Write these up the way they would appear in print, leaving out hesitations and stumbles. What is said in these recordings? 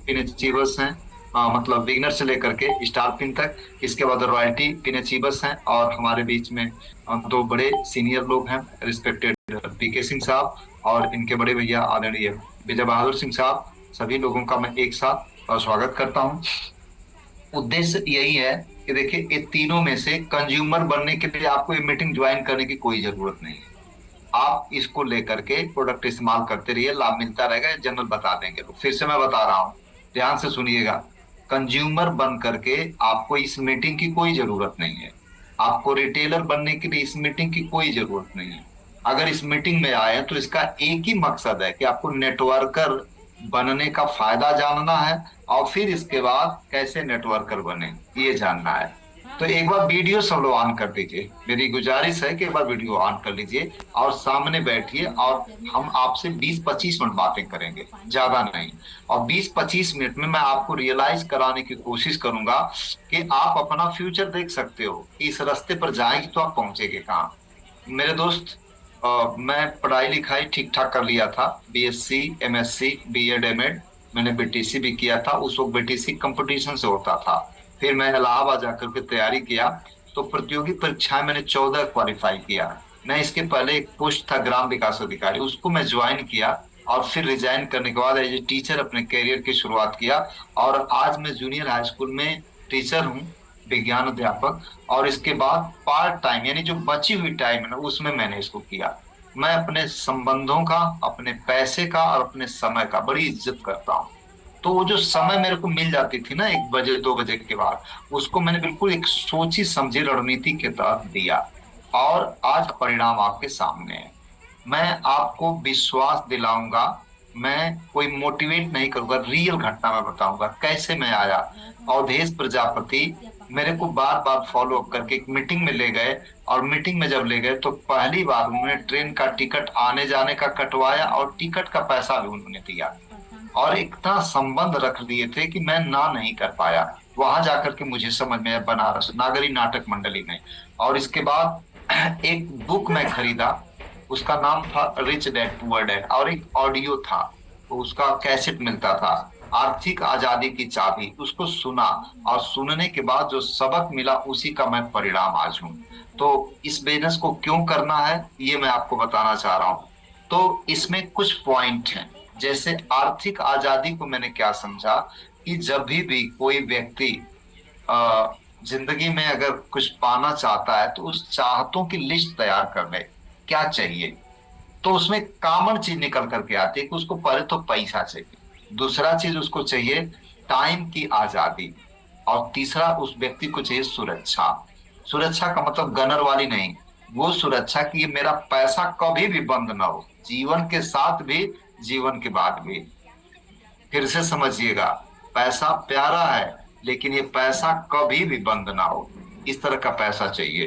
Pin achievers हैं, मतलब beginner से लेकर के स्टार पिन तक। इसके बाद रॉयल्टी पिन अचीवर्स हैं, और हमारे बीच में दो बड़े सीनियर लोग हैं, रिस्पेक्टेड पीके सिंह साहब और इनके बड़े भैया आदरणीय विजय बहादुर सिंह साहब। सभी लोगों का मैं एक साथ स्वागत करता हूं। उद्देश्य यही है कि देखिए, ये तीनों में से कंज्यूमर बनने के लिए आपको ये मीटिंग ज्वाइन करने की कोई जरूरत नहीं है। आप इसको लेकर के प्रोडक्ट इस्तेमाल करते रहिए, लाभ मिलता रहेगा। जनरल बता देंगे लोग। फिर से मैं बता रहा हूँ, ध्यान से सुनिएगा। कंज्यूमर बन करके आपको इस मीटिंग की कोई जरूरत नहीं है। आपको रिटेलर बनने के लिए इस मीटिंग की कोई जरूरत नहीं है। अगर इस मीटिंग में आए तो इसका एक ही मकसद है कि आपको नेटवर्कर बनने का फायदा जानना है, और फिर इसके बाद कैसे नेटवर्कर बने ये जानना है। तो एक बार वीडियो सब लोग ऑन कर दीजिए। मेरी गुजारिश है कि एक बार वीडियो ऑन कर लीजिए और सामने बैठिए, और हम आपसे 20-25 मिनट बातें करेंगे, ज्यादा नहीं। और 20-25 मिनट में मैं आपको रियलाइज कराने की कोशिश करूंगा कि आप अपना फ्यूचर देख सकते हो। इस रास्ते पर जाएंगे तो आप पहुंचेंगे कहाँ। मेरे दोस्त, मैं पढ़ाई लिखाई ठीक ठाक कर लिया था। BSc, MSc, BEd, MEd. मैंने बीटीसी भी किया था। उस वक्त बीटीसी कंपटीशन से होता था। फिर मैं इलाहाबाद जाकर के तैयारी किया, तो प्रतियोगी परीक्षाएं मैंने 14 क्वालिफाई किया। मैं इसके पहले एक पोस्ट था ग्राम विकास अधिकारी, उसको मैं ज्वाइन किया, और फिर रिजाइन करने के बाद एज ए टीचर अपने करियर की शुरुआत किया। और आज मैं जूनियर हाई स्कूल में टीचर हूँ, विज्ञान अध्यापक। और इसके बाद पार्ट टाइम, यानी जो बची हुई टाइम है ना, उसमें मैंने इसको किया। मैं अपने संबंधों का, अपने पैसे का और अपने समय का बड़ी इज्जत करता हूँ। तो वो जो समय मेरे को मिल जाती थी ना 1 बजे 2 बजे के बाद, उसको मैंने बिल्कुल एक सोची समझी रणनीति के तहत दिया, और आज परिणाम आपके सामने है। मैं आपको विश्वास दिलाऊंगा। मैं कोई मोटिवेट नहीं करूंगा, रियल घटना मैं बताऊंगा कैसे मैं आया। अवधेश प्रजापति मेरे को बार बार फॉलो अप करके एक मीटिंग में ले गए, और मीटिंग में जब ले गए तो पहली बार उन्होंने ट्रेन का टिकट आने जाने का कटवाया, और टिकट का पैसा भी उन्होंने दिया। और इतना संबंध रख लिए थे कि मैं ना नहीं कर पाया। वहां जाकर के मुझे समझ में आया, बनारस नागरी नाटक मंडली में। और इसके बाद एक बुक मैं खरीदा, उसका नाम था रिच डैड पुअर डैड, और एक ऑडियो था, तो उसका कैसेट मिलता था, आर्थिक आजादी की चाबी। उसको सुना, और सुनने के बाद जो सबक मिला उसी का मैं परिणाम आज हूँ। तो इस बिजनेस को क्यों करना है ये मैं आपको बताना चाह रहा हूँ। तो इसमें कुछ पॉइंट हैं। जैसे आर्थिक आजादी को मैंने क्या समझा, कि जब भी कोई व्यक्ति अ, जिंदगी में अगर कुछ पाना चाहता है तो उस चाहतों की लिस्ट तैयार कर ले, क्या चाहिए। तो उसमें कॉमन चीज निकल करके आती है कि उसको पहले तो पैसा चाहिए, दूसरा चीज उसको चाहिए टाइम की आजादी, और तीसरा उस व्यक्ति को चाहिए सुरक्षा। सुरक्षा का मतलब गनर वाली नहीं, वो सुरक्षा कि ये मेरा पैसा कभी भी बंद ना हो, जीवन के साथ भी, जीवन के बाद भी। फिर से समझिएगा, पैसा प्यारा है, लेकिन ये पैसा कभी भी बंद ना हो, इस तरह का पैसा चाहिए।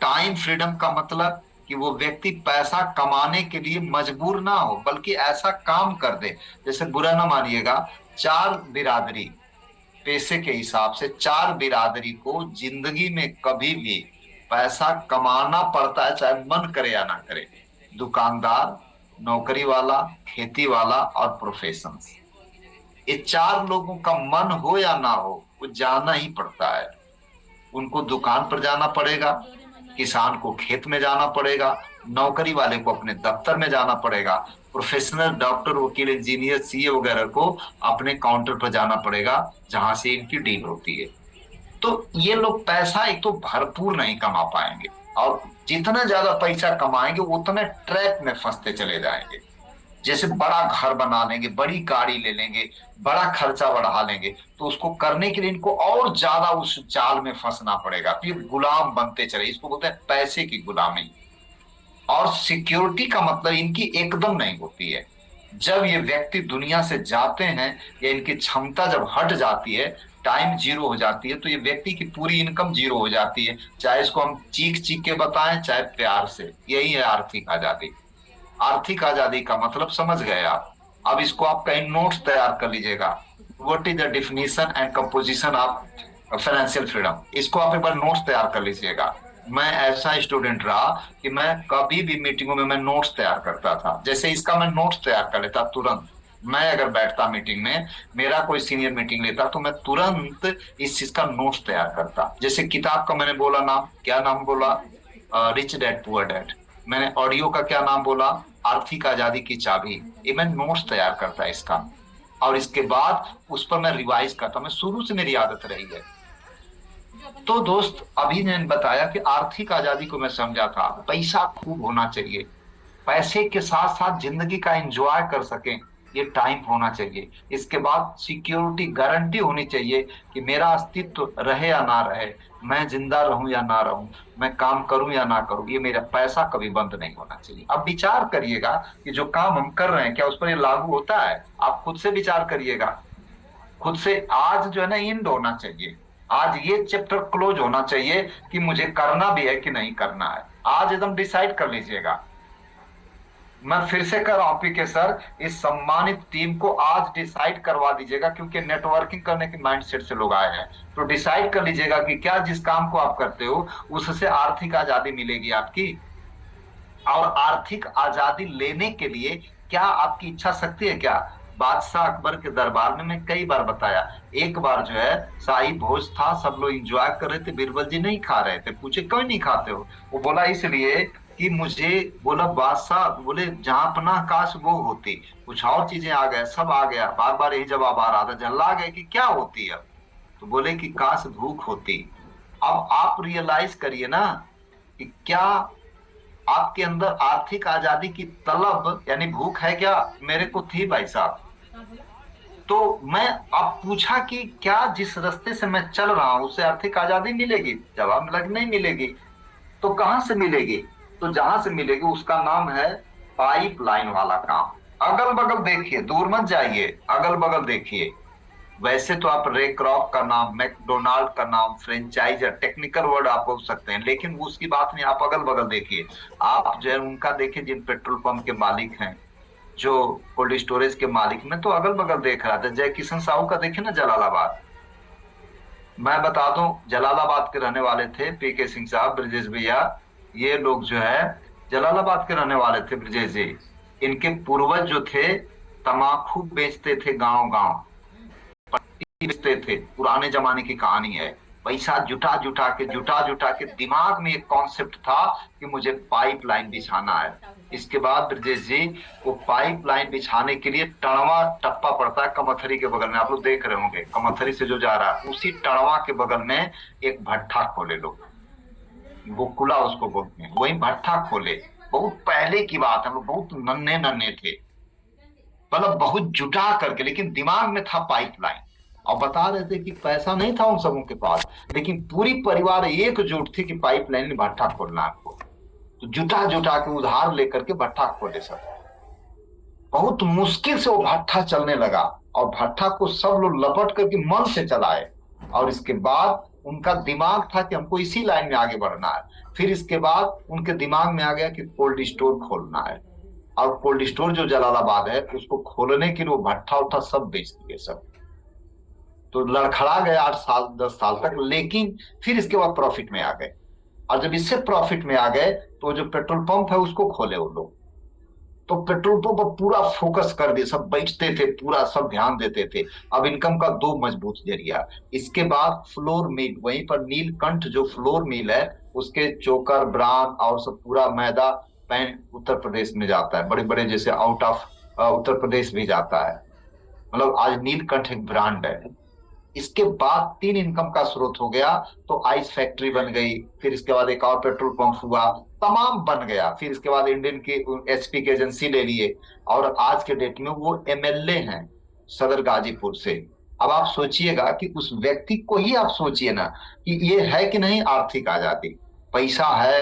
टाइम फ्रीडम का मतलब कि वो व्यक्ति पैसा कमाने के लिए मजबूर ना हो, बल्कि ऐसा काम कर दे। जैसे बुरा ना मानिएगा, चार बिरादरी, पैसे के हिसाब से चार बिरादरी को जिंदगी में कभी भी पैसा कमाना पड़ता है, चाहे मन करे या ना करे। दुकानदार, नौकरी वाला, खेती वाला और प्रोफेशन, ये चार लोगों का मन हो या ना हो, वो जाना ही पड़ता है। उनको दुकान पर जाना पड़ेगा, किसान को खेत में जाना पड़ेगा, नौकरी वाले को अपने दफ्तर में जाना पड़ेगा, प्रोफेशनल डॉक्टर, वकील, इंजीनियर, सीए वगैरह को अपने काउंटर पर जाना पड़ेगा जहां से इनकी डील होती है। तो ये लोग पैसा एक तो भरपूर नहीं कमा पाएंगे, और जितना ज्यादा पैसा कमाएंगे उतने ट्रैप में फंसते चले जाएंगे। जैसे बड़ा घर बना लेंगे, बड़ी गाड़ी ले लेंगे, बड़ा खर्चा बढ़ा लेंगे, तो उसको करने के लिए इनको और ज्यादा उस जाल में फंसना पड़ेगा, फिर गुलाम बनते चले। इसको बोलते हैं पैसे की गुलामी। और सिक्योरिटी का मतलब इनकी एकदम नहीं होती है। जब ये व्यक्ति दुनिया से जाते हैं, या इनकी क्षमता जब हट जाती है, टाइम जीरो हो जाती है, तो ये व्यक्ति की पूरी इनकम जीरो हो जाती है। चाहे इसको हम चीख चीख के बताएं, चाहे प्यार से। यही है आर्थिक आजादी। आर्थिक आजादी का मतलब समझ गए आप। अब इसको आप कहीं नोट्स तैयार कर लीजिएगा। What is the definition and composition of financial freedom, इसको आप एक बार नोट्स तैयार कर लीजिएगा। मैं ऐसा स्टूडेंट रहा कि मैं कभी भी मीटिंगों में मैं नोट्स तैयार करता था। जैसे इसका मैं नोट्स तैयार कर लेता तुरंत, मैं अगर बैठता मीटिंग में, मेरा कोई सीनियर मीटिंग लेता, तो मैं तुरंत इस चीज का नोट्स तैयार करता। जैसे किताब का मैंने बोला नाम, क्या नाम बोला? Rich dad poor dad. मैंने ऑडियो का क्या नाम बोला? आर्थिक आजादी की चाबी। ये मैं नोट्स तैयार करता इसका, और इसके बाद उस पर मैं रिवाइज करता। मैं शुरू से मेरी आदत रही है। तो दोस्त, अभी मैंने बताया कि आर्थिक आजादी को मैं समझा था, पैसा खूब होना चाहिए, पैसे के साथ साथ जिंदगी का एंजॉय कर सकें, ये टाइम होना चाहिए। इसके बाद सिक्योरिटी, गारंटी होनी चाहिए कि मेरा अस्तित्व रहे या ना रहे, मैं जिंदा रहूं या ना रहूं, मैं काम करूं या ना करूं, ये मेरा पैसा कभी बंद नहीं होना चाहिए। अब विचार करिएगा कि जो काम हम कर रहे हैं, क्या उस पर ये लागू होता है? आप खुद से विचार करिएगा, खुद से। आज जो है ना, एंड होना चाहिए, आज ये चैप्टर क्लोज होना चाहिए कि मुझे करना भी है कि नहीं करना है। आज एकदम डिसाइड कर लीजिएगा। मैं फिर से कर रहा हूं पीके सर, इस सम्मानित टीम को आज डिसाइड करवा दीजिएगा, क्योंकि नेटवर्किंग करने के माइंडसेट से लोग आए हैं। तो डिसाइड कर लीजिएगा कि क्या जिस काम को आप करते हो उससे आर्थिक आजादी मिलेगी आपकी, और आर्थिक आजादी लेने के लिए क्या आपकी इच्छा शक्ति है क्या? बादशाह अकबर के दरबार में मैं कई बार बताया, एक बार जो है शाही भोज था, सब लोग एंजॉय कर रहे थे, बीरबल जी नहीं खा रहे थे। पूछे क्यों नहीं खाते हो? वो बोला इसलिए कि मुझे, बोला बादशाह, बोले जहां पनाह काश वो होती। कुछ और चीजें आ गए, सब आ गया, बार बार यही जवाब आ रहा था, जल्ला गए कि क्या होती है। तो बोले कि काश भूख होती। अब आप रियलाइज करिए ना कि क्या आपके अंदर आर्थिक आजादी की तलब यानी भूख है क्या? मेरे को थी भाई साहब। तो मैं, अब पूछा कि क्या जिस रास्ते से मैं चल रहा हूं उससे आर्थिक आजादी मिलेगी? जवाब लग नहीं मिलेगी। तो कहां से मिलेगी? तो जहां से मिलेगी उसका नाम है पाइपलाइन वाला काम। अगल बगल देखिए, दूर मत जाइए, अगल बगल देखिए। वैसे तो आप रे क्रॉक का नाम, मैकडोनाल्ड का नाम, फ्रेंचाइजर, टेक्निकल वर्ड आप बोल सकते हैं, लेकिन वो उसकी बात नहीं। आप अगल बगल देखिए, आप जो है उनका देखिए, जिन पेट्रोल पंप के मालिक हैं, जो कोल्ड स्टोरेज के मालिक, में तो अगल बगल देख रहा था। जय किशन साहू का देखे ना, जलालाबाद। मैं बता दूं, जलालाबाद के रहने वाले थे पीके सिंह साहब, ब्रजेश भैया, ये लोग जो है जलालाबाद के रहने वाले थे, ब्रजेश जी। इनके पूर्वज जो थे तमाकू बेचते थे, गांव गांव बेचते थे, पुराने जमाने की कहानी है। पैसा जुटा जुटा के दिमाग में एक कॉन्सेप्ट था कि मुझे पाइपलाइन बिछाना है। इसके बाद ब्रजेश जी, वो पाइपलाइन बिछाने के लिए टणवा टप्पा पड़ता है कमथरी के बगल में, आप लोग देख रहे होंगे, कमथरी से जो जा रहा है उसी टणवा के बगल में एक भट्ठा खोले लोग, वो कुला उसको बोलते हैं, वही भट्ठा खोले। बहुत पहले की बात है, हम लोग बहुत नन्हे नन्हे थे, मतलब बहुत जुटा करके, लेकिन दिमाग में था पाइपलाइन। और बता रहे थे कि पैसा नहीं था उन सबों के पास, लेकिन पूरी परिवार एकजुट थी कि पाइपलाइन में भट्ठा खोलना है आपको। तो जुटा जुटा के उधार लेकर के भट्ठा खोले सब। बहुत मुश्किल से वो भट्ठा चलने लगा, और भट्ठा को सब लोग लपट करके मन से चलाए। और इसके बाद उनका दिमाग था कि हमको इसी लाइन में आगे बढ़ना है। फिर इसके बाद उनके दिमाग में आ गया कि कोल्ड स्टोर खोलना है, और कोल्ड स्टोर जो जलालाबाद है उसको खोलने के लिए वो भट्ठा उठा सब बेच दिए सब। तो लड़खड़ा गए 8 साल 10 साल तक, लेकिन फिर इसके बाद प्रॉफिट में आ गए। और जब इससे प्रॉफिट में आ गए तो जो पेट्रोल पंप है उसको खोले वो लोग। तो पेट्रोल पंप पर पूरा फोकस कर दिए, सब बैठते थे, पूरा सब ध्यान देते थे। अब इनकम का दो मजबूत जरिया। इसके बाद फ्लोर मिल, वहीं पर नीलकंठ जो फ्लोर मिल है, उसके चोकर ब्रांड और सब पूरा मैदा पैन उत्तर प्रदेश में जाता है, बड़े बड़े जैसे आउट ऑफ उत्तर प्रदेश भी जाता है। मतलब आज नीलकंठ एक ब्रांड है। इसके बाद तीन इनकम का स्रोत हो गया। तो आइस फैक्ट्री बन गई, फिर इसके बाद एक और पेट्रोल पंप हुआ, तमाम बन गया। फिर इसके बाद इंडियन की एचपी की एजेंसी ले लिए, और आज के डेट में वो एमएलए हैं सदर गाजीपुर से। अब आप सोचिएगा कि उस व्यक्ति को ही आप सोचिए ना कि ये है कि नहीं आर्थिक आजादी। पैसा है,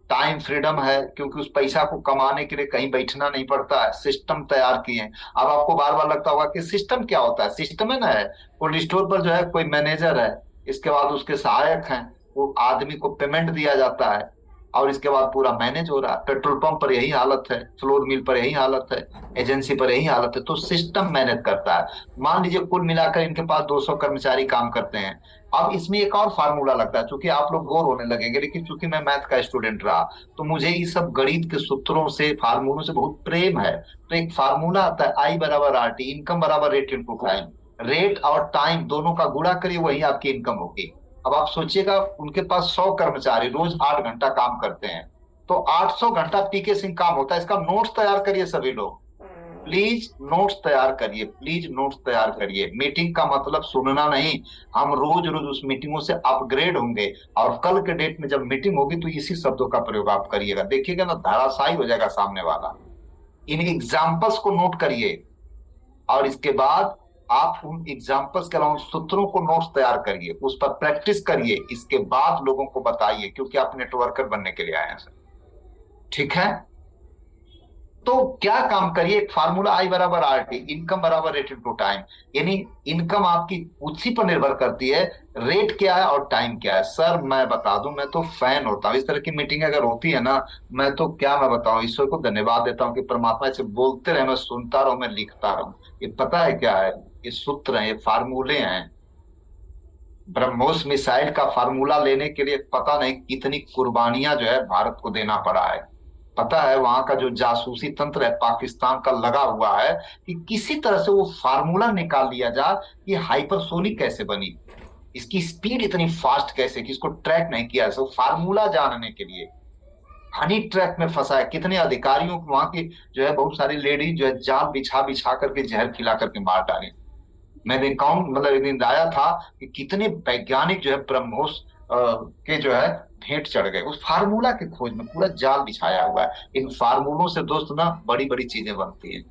टाइम फ्रीडम है, क्योंकि उस पैसा को कमाने के लिए कहीं बैठना नहीं पड़ता है, सिस्टम तैयार किए हैं। अब आपको बार बार लगता होगा कि सिस्टम क्या होता है? सिस्टम है ना, है कोल्ड स्टोर पर जो है कोई मैनेजर है, इसके बाद उसके सहायक हैं, वो आदमी को पेमेंट दिया जाता है, और इसके बाद पूरा मैनेज हो रहा है। पेट्रोल पंप पर यही हालत है, फ्लोर मिल पर यही हालत है, एजेंसी पर यही हालत है। तो सिस्टम मैनेज करता है। मान लीजिए कुल मिलाकर इनके पास 200 कर्मचारी काम करते हैं। अब इसमें एक और फार्मूला लगता है, चूंकि आप लोग बोर होने लगेंगे, लेकिन चूंकि मैं मैथ का स्टूडेंट रहा तो मुझे ये सब गणित के सूत्रों से, फार्मूलों से बहुत प्रेम है। तो एक फार्मूला आता है, आई बराबर आर टी, इनकम बराबर रेट इंटू टाइम। रेट और टाइम दोनों का गुणा करिए, वही आपकी इनकम होगी। अब आप सोचिएगा, उनके पास 100 कर्मचारी रोज 8 घंटा काम करते हैं, तो 800 घंटा पीके सिंह काम होता है। इसका नोट्स तैयार करिए सभी लोग, प्लीज नोट्स तैयार करिए, प्लीज नोट्स तैयार करिए। मीटिंग का मतलब सुनना नहीं, हम रोज रोज उस मीटिंगों से अपग्रेड होंगे। और कल के डेट में जब मीटिंग होगी तो इसी शब्दों का प्रयोग आप करिएगा, देखिएगा ना धराशायी हो जाएगा सामने वाला। इन एग्जाम्पल्स को नोट करिए, और इसके बाद आप उन एग्जाम्पल्स के अलावा सूत्रों को नोट्स तैयार करिए, उस पर प्रैक्टिस करिए, इसके बाद लोगों को बताइए, क्योंकि आप नेटवर्कर बनने के लिए आए हैं सर। ठीक है, तो क्या काम करिए, एक फार्मूला आई बराबर आर टी, इनकम बराबर रेट इनटू टाइम। यानी इनकम आपकी उसी पर निर्भर करती है, रेट क्या है और टाइम क्या है। सर मैं बता दूं, मैं तो फैन होता हूँ इस तरह की मीटिंग अगर होती है ना, मैं तो क्या मैं बताऊं, ईश्वर को धन्यवाद देता हूँ कि परमात्मा से बोलते रहे, मैं सुनता रहूं, मैं लिखता रहूं। ये पता है क्या है, ये सूत्र हैं, ये फार्मूले हैं। ब्रह्मोस मिसाइल का फार्मूला लेने के लिए पता नहीं कितनी कुर्बानियां जो है भारत को देना पड़ा है। पता है वहां का जो जासूसी तंत्र है पाकिस्तान का लगा हुआ है कि किसी तरह से वो फार्मूला निकाल लिया जाए कि हाइपरसोनिक कैसे बनी, इसकी स्पीड इतनी फास्ट कैसे कि इसको ट्रैक नहीं किया। सो फार्मूला जानने के लिए हनी ट्रैप में फंसा है, कितने अधिकारियों को वहां की जो है बहुत सारी लेडीज जो है जाल बिछा बिछा करके जहर खिला करके मार डाले। मैंने काउंट मतलब एक दिन आया था कि कितने वैज्ञानिक जो है ब्रह्मोस के जो है भेंट चढ़ गए उस फार्मूला के खोज में, पूरा जाल बिछाया हुआ है। इन फार्मूलों से दोस्त ना बड़ी बड़ी चीजें बनती हैं।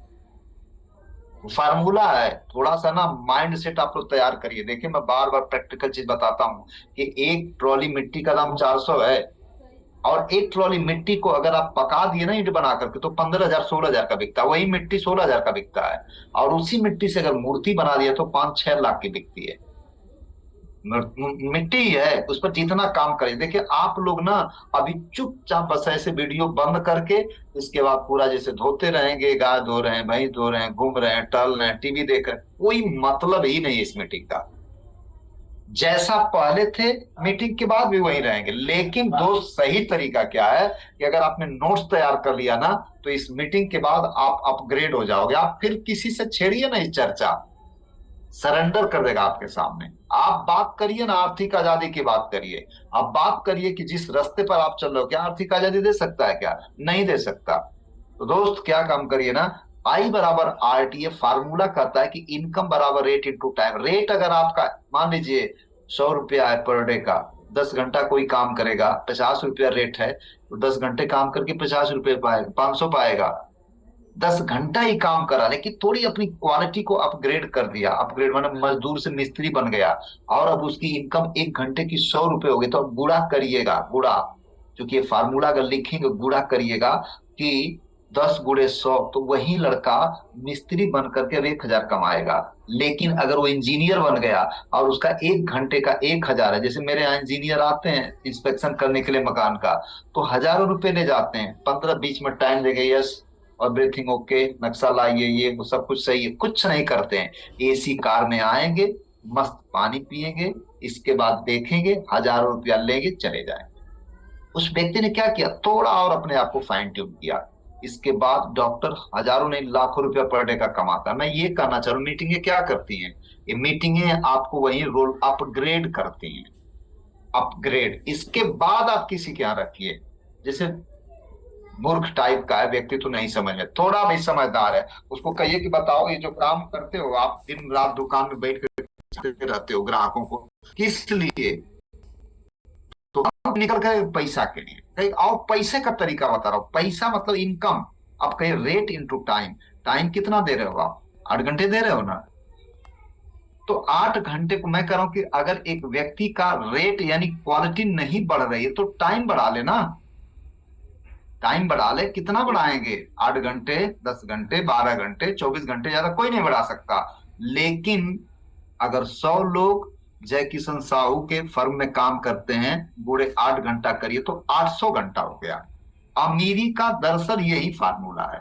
फार्मूला है, थोड़ा सा ना माइंड सेट आप लोग तैयार करिए। देखिए मैं बार बार प्रैक्टिकल चीज बताता हूँ कि एक ट्रॉली मिट्टी का दाम 400 है, और एक ट्रॉली मिट्टी को अगर आप पका दिए ना ईंट बना करके तो 15,000 16,000 का बिकता है, वही मिट्टी 16,000 का बिकता है। और उसी मिट्टी से अगर मूर्ति बना दिया तो 5-6 लाख की बिकती है। मिट्टी है, उस पर जितना काम करें। देखिए आप लोग ना अभी चुपचाप बस ऐसे वीडियो बंद करके इसके बाद पूरा जैसे धोते रहेंगे, गाय धो रहे हैं, भैंस धो रहे हैं, घूम रहे हैं, टहल रहे हैं, टीवी देख रहे हैं, कोई मतलब ही नहीं है इस मीटिंग का। जैसा पहले थे मीटिंग के बाद भी वही रहेंगे। लेकिन दोस्त सही तरीका क्या है कि अगर आपने नोट्स तैयार कर लिया ना तो इस मीटिंग के बाद आप अपग्रेड हो जाओगे। आप फिर किसी से छेड़िए ना, इस चर्चा सरेंडर कर देगा आपके सामने। आप बात करिए ना, आर्थिक आजादी की बात करिए। आप बात करिए कि जिस रास्ते पर आप चल रहे हो क्या आर्थिक आजादी दे सकता है, क्या नहीं दे सकता। तो दोस्त क्या काम करिए ना, आई बराबर आर टी, ए फार्मूला कहता है कि इनकम बराबर रेट इंटू टाइम। रेट अगर आपका मान लीजिए 100 रुपया है पर डे का, 10 घंटा कोई काम करेगा, 50 रुपया रेट है, तो 10 घंटे काम करके 50 रुपये पाएगा, 500 पाएगा। 10 घंटा ही काम करा लेकिन थोड़ी अपनी क्वालिटी को अपग्रेड कर दिया। अपग्रेड मतलब मजदूर से मिस्त्री बन गया, और अब उसकी इनकम 1 घंटे की 100 रुपये हो गई। तो अब गुणा करिएगा, गुणा, क्योंकि ये फार्मूला अगर लिखेंगे गुणा करिएगा कि 10 × 100, तो वही लड़का मिस्त्री बन करके अब 1,000 कमाएगा। लेकिन अगर वो इंजीनियर बन गया और उसका 1 घंटे का 1,000 है, जैसे मेरे यहाँ इंजीनियर आते हैं इंस्पेक्शन करने के लिए मकान का, तो हजारों रुपए ले जाते हैं, 15 बीच में टाइम देंगे, यस एवरीथिंग ओके, नक्शा लाइए, ये वो सब कुछ सही है, कुछ नहीं करते हैं। एसी कार में आएंगे, मस्त पानी पिएंगे, इसके बाद देखेंगे, हजारों रुपया लेंगे, चले जाएंगे। उस व्यक्ति ने क्या किया, थोड़ा और अपने आप को फाइन ट्यून किया। इसके बाद डॉक्टर हजारों नहीं लाखों रुपया पर डे का कमाता है। मैं ये कहना चाह रहा हूँ, मीटिंगें क्या करती हैं, ये मीटिंगें आपको वही रोल अपग्रेड करती हैं, अपग्रेड। इसके बाद आप किसी के यहाँ रखिए, जैसे मूर्ख टाइप का है व्यक्ति तो नहीं समझ में, थोड़ा भी समझदार है उसको कहिए कि बताओ ये जो काम करते हो आप, दिन रात दुकान में बैठ कर रहते हो ग्राहकों को किस लिए, तो हम निकल गए पैसा के लिए। कहीं और पैसे का तरीका बता रहा हूं, पैसा मतलब इनकम। आप कहिए रेट इंटू टाइम, टाइम कितना दे रहे हो आप, 8 घंटे दे रहे हो ना, तो 8 घंटे को मैं कह रहा हूं कि अगर एक व्यक्ति का रेट यानी क्वालिटी नहीं बढ़ रही है तो टाइम बढ़ा लेना, टाइम बढ़ा ले। कितना बढ़ाएंगे, 8 घंटे, 10 घंटे, 12 घंटे, 24 घंटे, ज्यादा कोई नहीं बढ़ा सकता। लेकिन अगर 100 लोग जय किशन साहू के फर्म में काम करते हैं, बूढ़े 8 घंटा करिए तो 800 घंटा हो गया। अमीरी का दरअसल यही फार्मूला है,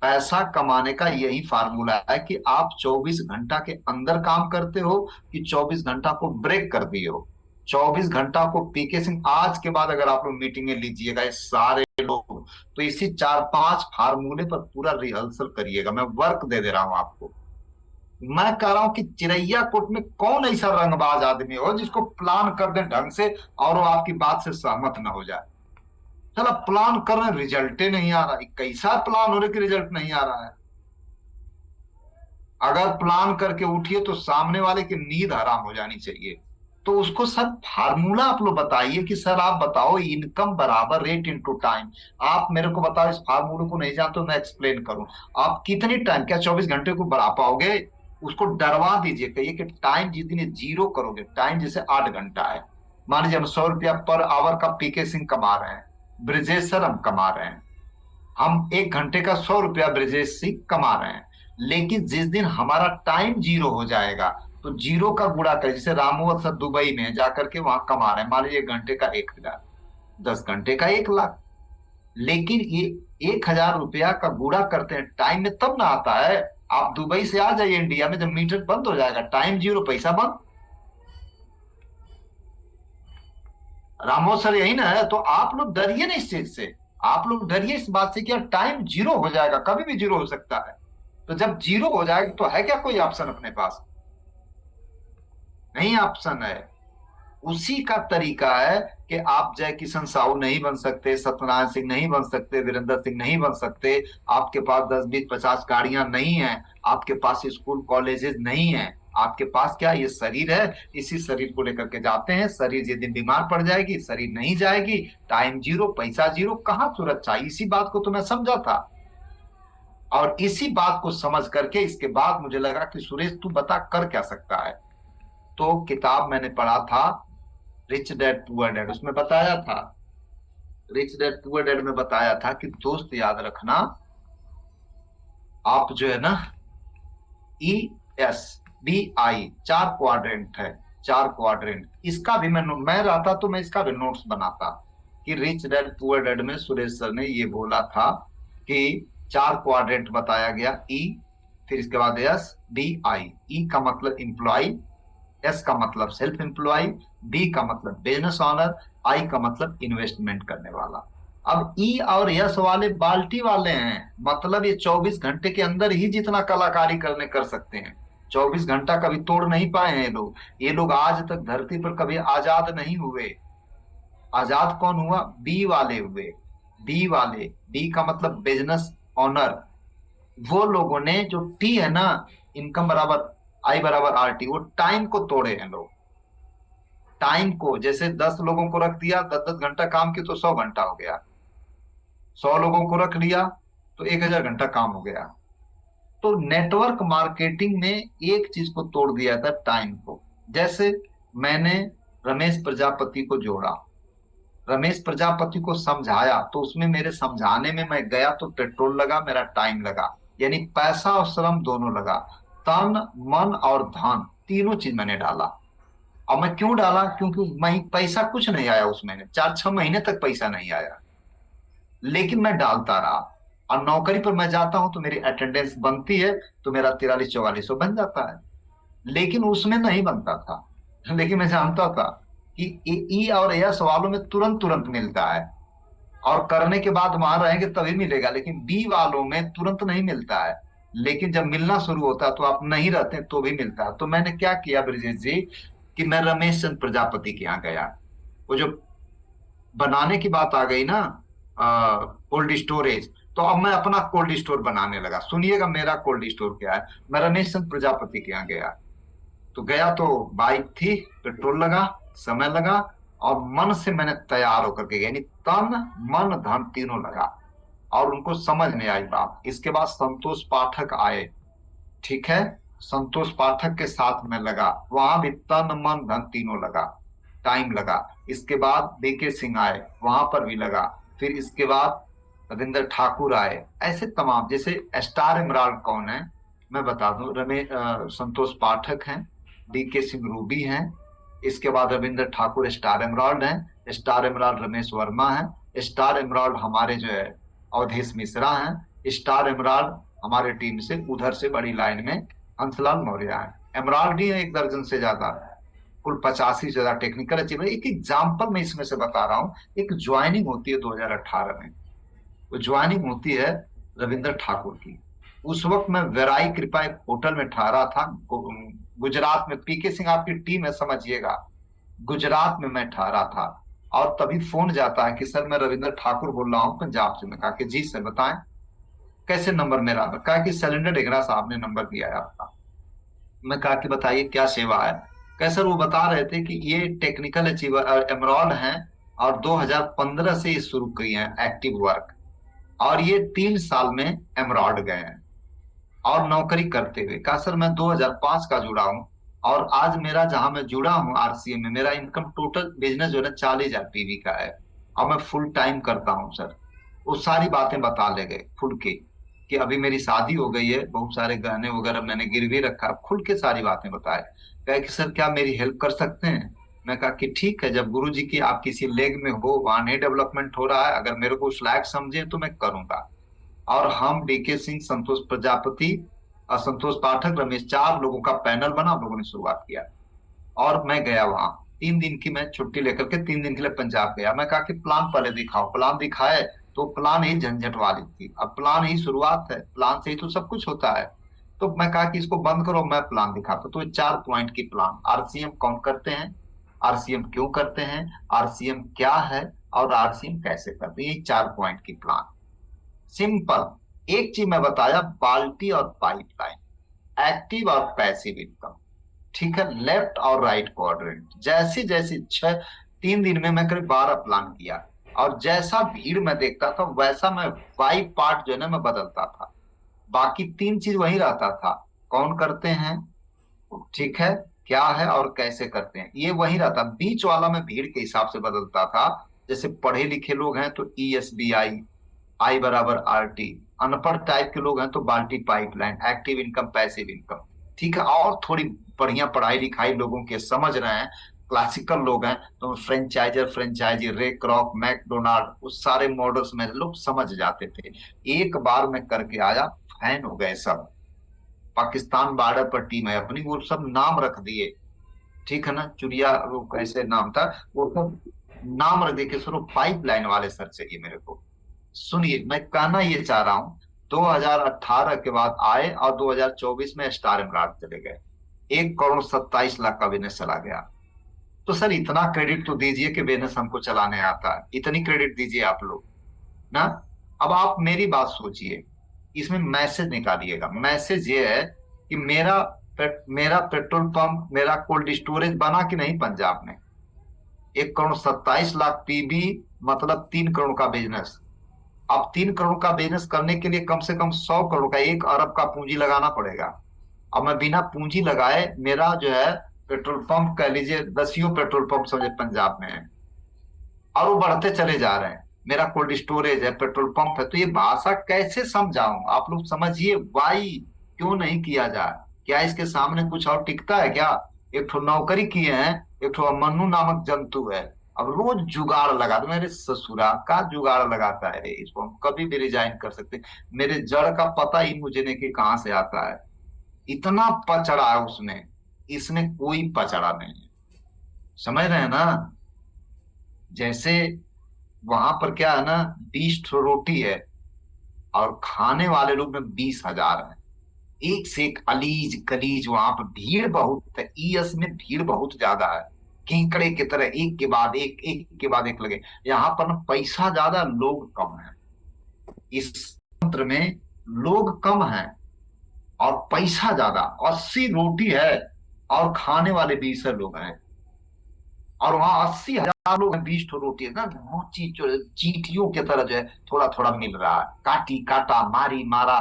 पैसा कमाने का यही फार्मूला है कि आप 24 घंटा के अंदर काम करते हो कि 24 घंटा को ब्रेक कर दिए हो। 24 घंटा को पीके सिंह, आज के बाद अगर आप लोग मीटिंगें लीजिएगा ये सारे लोग, तो इसी 4-5 फार्मूले पर पूरा रिहर्सल करिएगा। मैं वर्क दे दे रहा हूं आपको। मैं कह रहा हूं कि चिरैया कोट में कौन ऐसा रंगबाज आदमी हो जिसको प्लान कर दे ढंग से और वो आपकी बात से सहमत ना हो जाए। चला प्लान कर रहे हैं, रिजल्ट ही नहीं आ रहा, कैसा प्लान हो रहा है कि रिजल्ट नहीं आ रहा है। अगर प्लान करके उठिए तो सामने वाले की नींद हराम हो जानी चाहिए। तो उसको सर फार्मूला आप लोग बताइए कि सर आप बताओ इनकम बराबर रेट इनटू टाइम। आप मेरे को बताओ, इस फार्मूले को नहीं जानते तो मैं एक्सप्लेन करूं। आप कितनी टाइम, क्या 24 घंटे को बढ़ा पाओगे? उसको डरवा दीजिए, कहिए कि टाइम जितनी जीरो करोगे, टाइम जैसे 8 घंटा है, मान लीजिए हम 100 रुपया पर आवर का पीके सिंह कमा रहे हैं, ब्रिजेश सर हम कमा रहे हैं, हम 1 घंटे का 100 रुपया ब्रिजेश सिंह कमा रहे हैं। लेकिन जिस दिन हमारा टाइम जीरो हो जाएगा तो जीरो का गुणा कर, जैसे रामोवत सर दुबई में जाकर के वहां कमा रहे हैं, मान लीजिए 1 घंटे का 1 हजार, 10 घंटे का 1 लाख। लेकिन ये 1 हजार रुपया का गुणा करते हैं टाइम में तब ना आता है। आप दुबई से आ जाइए इंडिया में, जब मीटर बंद हो जाएगा, टाइम जीरो पैसा बंद। रामो सर यही ना है, तो आप लोग डरिए ना इस चीज से। आप लोग डरिए इस बात से कि यार टाइम जीरो हो जाएगा, कभी भी जीरो हो सकता है। तो जब जीरो हो जाएगा तो है क्या कोई ऑप्शन अपने पास? नहीं ऑप्शन है। उसी का तरीका है कि आप जय किशन साहू नहीं बन सकते, सत्यनारायण सिंह नहीं बन सकते, वीरेंद्र सिंह नहीं बन सकते। आपके पास 10, 20, 50 गाड़ियां नहीं है, आपके पास स्कूल कॉलेजेस नहीं है। आपके पास क्या, ये शरीर है। इसी शरीर को लेकर के जाते हैं, शरीर जिस दिन बीमार पड़ जाएगी, शरीर नहीं जाएगी, टाइम जीरो पैसा जीरो, कहाँ सुरक्षा। इसी बात को तो मैं समझा था। और इसी बात को समझ करके इसके बाद मुझे लगा कि सुरेश तू बता कर क्या सकता है। तो किताब मैंने पढ़ा था रिच डैड पुअर डैड, उसमें बताया था, रिच डैड पुअर डैड में बताया था कि दोस्त याद रखना, आप जो है ना, ESBI 4 क्वाड्रेंट है, 4 क्वाड्रेंट। इसका भी मैं रहता तो मैं इसका भी नोट्स बनाता कि रिच डैड पुअर डैड में सुरेश सर ने ये बोला था कि 4 क्वाड्रेंट बताया गया। ई, फिर इसके बाद SBI। ई का मतलब इंप्लॉय, एस का मतलब सेल्फ एम्प्लॉय, बी का मतलब बिजनेस ऑनर, आई का मतलब इन्वेस्टमेंट करने वाला। अब ई और यस वाले बाल्टी वाले हैं, मतलब ये 24 घंटे के अंदर ही जितना कलाकारी करने कर सकते हैं। 24 घंटा कभी तोड़ नहीं पाए हैं ये लोग। ये लोग आज तक धरती पर कभी आजाद नहीं हुए। आजाद कौन हुआ? बी वाले हुए। बी वाले, बी का मतलब बिजनेस ऑनर। वो लोगों ने जो टी है ना, इनकम बराबर आई बराबर RT, वो टाइम को तोड़े हैं लोग। टाइम को, जैसे 10 लोगों को रख दिया, 10-10 घंटा काम किया तो 100 घंटा हो गया। 100 लोगों को रख लिया तो 1 हजार घंटा काम हो गया। तो नेटवर्क मार्केटिंग में एक चीज को तोड़ दिया था, टाइम को। जैसे मैंने रमेश प्रजापति को जोड़ा, रमेश प्रजापति को समझाया, तो उसमें मेरे समझाने में मैं गया तो पेट्रोल लगा, मेरा टाइम लगा, यानी पैसा और श्रम दोनों लगा। तन मन और धन तीनों चीज मैंने डाला। और मैं क्यों डाला? क्योंकि मैं पैसा कुछ नहीं आया उस महीने, 4-6 महीने तक पैसा नहीं आया, लेकिन मैं डालता रहा। और नौकरी पर मैं जाता हूं तो मेरी अटेंडेंस बनती है, तो मेरा 4300-4400 बन जाता है। लेकिन उसमें नहीं बनता था। लेकिन मैं जानता था कि ई और यस वालों में तुरंत तुरंत मिलता है, और करने के बाद वहां रहेंगे तभी मिलेगा। लेकिन बी वालों में तुरंत नहीं मिलता है, लेकिन जब मिलना शुरू होता है तो आप नहीं रहते तो भी मिलता है। तो मैंने क्या किया ब्रिजेश जी, कि मैं रमेश चंद्र प्रजापति के यहाँ गया। वो जो बनाने की बात आ गई ना, कोल्ड स्टोरेज, तो अब मैं अपना कोल्ड स्टोर बनाने लगा। सुनिएगा मेरा कोल्ड स्टोर क्या है। मैं रमेश चंद्र प्रजापति के यहाँ गया, तो गया तो बाइक थी, पेट्रोल लगा, समय लगा, और मन से मैंने तैयार होकर के गया, यानी तन मन धन तीनों लगा, और उनको समझ में आई बात। इसके बाद संतोष पाठक आए, ठीक है, संतोष पाठक के साथ में लगा, वहां भी तन मन धन तीनों लगा, टाइम लगा। इसके बाद बीके सिंह आए, वहां पर भी लगा। फिर इसके बाद रविंद्र ठाकुर आए। ऐसे तमाम, जैसे स्टार इमरान कौन है मैं बता दूं, संतोष पाठक हैं, डीके सिंह रूबी हैं, इसके बाद रविंद्र ठाकुर स्टार एमराल्ड हैं, स्टार एमराल्ड रमेश वर्मा हैं, स्टार एमराल्ड हमारे जो है अवधेश मिश्रा हैं, स्टार एमराल्ड हमारे टीम से उधर से बड़ी लाइन में हंसलाल मौर्य हैं। एमराल्ड ही है 1 दर्जन से ज्यादा, कुल 85 से ज्यादा टेक्निकल अचीवमेंट। एक एग्जाम्पल मैं इसमें से बता रहा हूँ। एक ज्वाइनिंग होती है 2018 में, वो ज्वाइनिंग होती है रविंद्र ठाकुर की। उस वक्त मैं वेराई कृपा एक होटल में ठहरा था गुजरात में। पीके सिंह आपकी टीम है समझिएगा, गुजरात में मैं ठहरा था। और तभी फोन जाता है कि सर मैं रविंद्र ठाकुर बोल रहा हूँ पंजाब से। मैं कहा कि जी सर बताएं, कैसे नंबर मेरा? कहा कि शैलेंद्र डेगरा साहब ने नंबर दिया है आपका। मैं कहा कि बताइए क्या सेवा है? कैसे सर वो बता रहे थे कि ये टेक्निकल अचीवर एमरॉल्ड हैं और 2015 से ये शुरू की हैं एक्टिव वर्क, और ये 3 साल में एमरॉल्ड गए हैं और नौकरी करते हुए। कहा सर मैं 2005 का जुड़ा हूँ और आज मेरा जहां मैं जुड़ा हूँ आरसीएम में, मेरा इनकम टोटल बिजनेस जो है ना 40,000 पीवी का है और मैं फुल टाइम करता हूँ सर। वो सारी बातें बता ले गए खुल के कि अभी मेरी शादी हो गई है, बहुत सारे गहने वगैरह मैंने गिरवी रखा, खुल के सारी बातें बताए। कहे कि सर क्या मेरी हेल्प कर सकते हैं? मैं कहा कि ठीक है, जब गुरु जी की आप किसी लेग में हो, वहां नहीं डेवलपमेंट हो रहा है, अगर मेरे को उस लायक समझे तो मैं करूंगा। और हम डीके सिंह, संतोष प्रजापति, असंतोष पाठक, रमेश, 4 लोगों का पैनल बना, हम लोगों ने शुरुआत किया। और मैं गया वहां 3 दिन की, मैं छुट्टी लेकर के 3 दिन के लिए पंजाब गया। मैं कहा कि प्लान पहले दिखाओ। प्लान दिखाए तो प्लान ही झंझट वाली थी। अब प्लान ही शुरुआत है, प्लान से ही तो सब कुछ होता है। तो मैं कहा कि इसको बंद करो, मैं प्लान दिखाता। तो 4 पॉइंट की प्लान, आरसीएम कौन करते हैं, आरसीएम क्यों करते हैं, आरसीएम क्या है और आरसीएम कैसे करते हैं, ये 4 पॉइंट की प्लान। सिंपल एक चीज मैं बताया, बाल्टी और पाइपलाइन, एक्टिव और पैसिव इनकम, ठीक है, लेफ्ट और राइट क्वाड्रेंट। जैसे जैसे 3 दिन में मैं करीब 12 प्लान किया, और जैसा भीड़ में देखता था वैसा मैं वाई पार्ट जो है ना मैं बदलता था। बाकी 3 चीज वही रहता था, कौन करते हैं, ठीक है, क्या है और कैसे करते हैं, ये वही रहता। बीच वाला मैं भीड़ के हिसाब से बदलता था। जैसे पढ़े लिखे लोग हैं तो ESBI, आई बराबर RT। अनपढ़ टाइप के लोग हैं तो बाल्टी pipeline, active income passive income, ठीक है। और थोड़ी बढ़िया पढ़ाई लिखाई लोगों के समझ रहे हैं, क्लासिकल लोग हैं तो फ्रेंचाइजर, फ्रेंचाइजी, रे क्रॉक, मैकडोनाल्ड, उस सारे मॉडल्स में लोग समझ जाते थे। एक बार मैं करके आया, फैन हो गए सब। पाकिस्तान बॉर्डर पर टीम है अपनी, वो सब नाम रख दिए, ठीक है ना, चुरिया वो कैसे नाम था, वो सब नाम रख दिए कि सर पाइपलाइन वाले सर चाहिए मेरे को। सुनिए मैं कहना ये चाह रहा हूं, 2018 के बाद आए और 2024 में स्टार इमरान चले गए, 1 करोड़ 27 लाख का बिजनेस चला गया। तो सर इतना क्रेडिट तो दीजिए कि बिजनेस हमको चलाने आता है, इतनी क्रेडिट दीजिए आप लोग ना। अब आप मेरी बात सोचिए, इसमें मैसेज निकालिएगा। मैसेज ये है कि मेरा पेट्रोल पंप, मेरा कोल्ड स्टोरेज बना कि नहीं पंजाब में, 1 करोड़ 27 लाख पीबी, मतलब 3 करोड़ का बिजनेस। अब 3 करोड़ का बिजनेस करने के लिए कम से कम 100 करोड़ का, 1 अरब का पूंजी लगाना पड़ेगा। अब मैं बिना पूंजी लगाए, मेरा जो है पेट्रोल पंप कह लीजिए 10 पेट्रोल पंप समझे पंजाब में है, और वो बढ़ते चले जा रहे हैं। मेरा कोल्ड स्टोरेज है, पेट्रोल पंप है, तो ये भाषा कैसे समझाऊं? आप लोग समझिए, वाई क्यों नहीं किया जाए? क्या इसके सामने कुछ और टिकता है क्या? एक ठो नौकरी किए हैं, एक ठो मन्नू नामक जंतु है, अब रोज जुगाड़ लगा दो। मेरे ससुरा का जुगाड़ लगाता है रे, इसको हम कभी भी रिजाइन कर सकते हैं। मेरे जड़ का पता ही मुझे नहीं कि कहां से आता है। इतना पचड़ा है उसमें, इसमें कोई पचड़ा नहीं है। समझ रहे हैं ना? जैसे वहां पर क्या है ना, 20 ठो रोटी है और खाने वाले लोग में 20,000 है। एक से एक अलीज कलीज, वहां पर भीड़ बहुत है, ईएस में भीड़ बहुत ज्यादा है, केकड़े की तरह एक के बाद एक, एक के बाद एक लगे। यहाँ पर ना पैसा ज्यादा, लोग कम है। इस तंत्र में लोग कम है और पैसा ज्यादा। 80 रोटी है और खाने वाले 20 लोग हैं, और वहां 80,000 लोग हैं, 20 ठो रोटी है ना, वो चींटियों की तरह जो है थोड़ा थोड़ा मिल रहा है। काटी काटा, मारी मारा,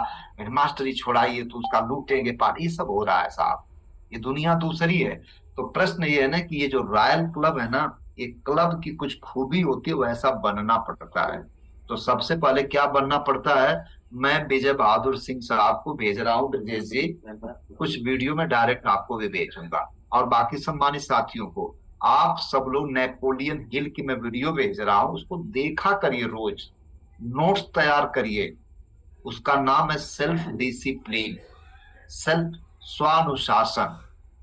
मास्टरी छोड़ाइए तो उसका लूटेंगे पार्टी, ये सब हो रहा है साहब। ये दुनिया दूसरी है। तो प्रश्न ये है ना कि ये जो रॉयल क्लब है ना, ये क्लब की कुछ खूबी होती है, वैसा बनना पड़ता है। तो सबसे पहले क्या बनना पड़ता है? मैं विजय बहादुर सिंह साहब को भेज रहा हूँ, ब्रजेश जी, कुछ वीडियो में डायरेक्ट आपको भी भेजूंगा। और बाकी सम्मानित साथियों को, आप सब लोग नेपोलियन हिल की मैं वीडियो भेज रहा हूं, उसको देखा करिए, रोज नोट्स तैयार करिए। उसका नाम है सेल्फ डिसिप्लिन, सेल्फ स्वानुशासन।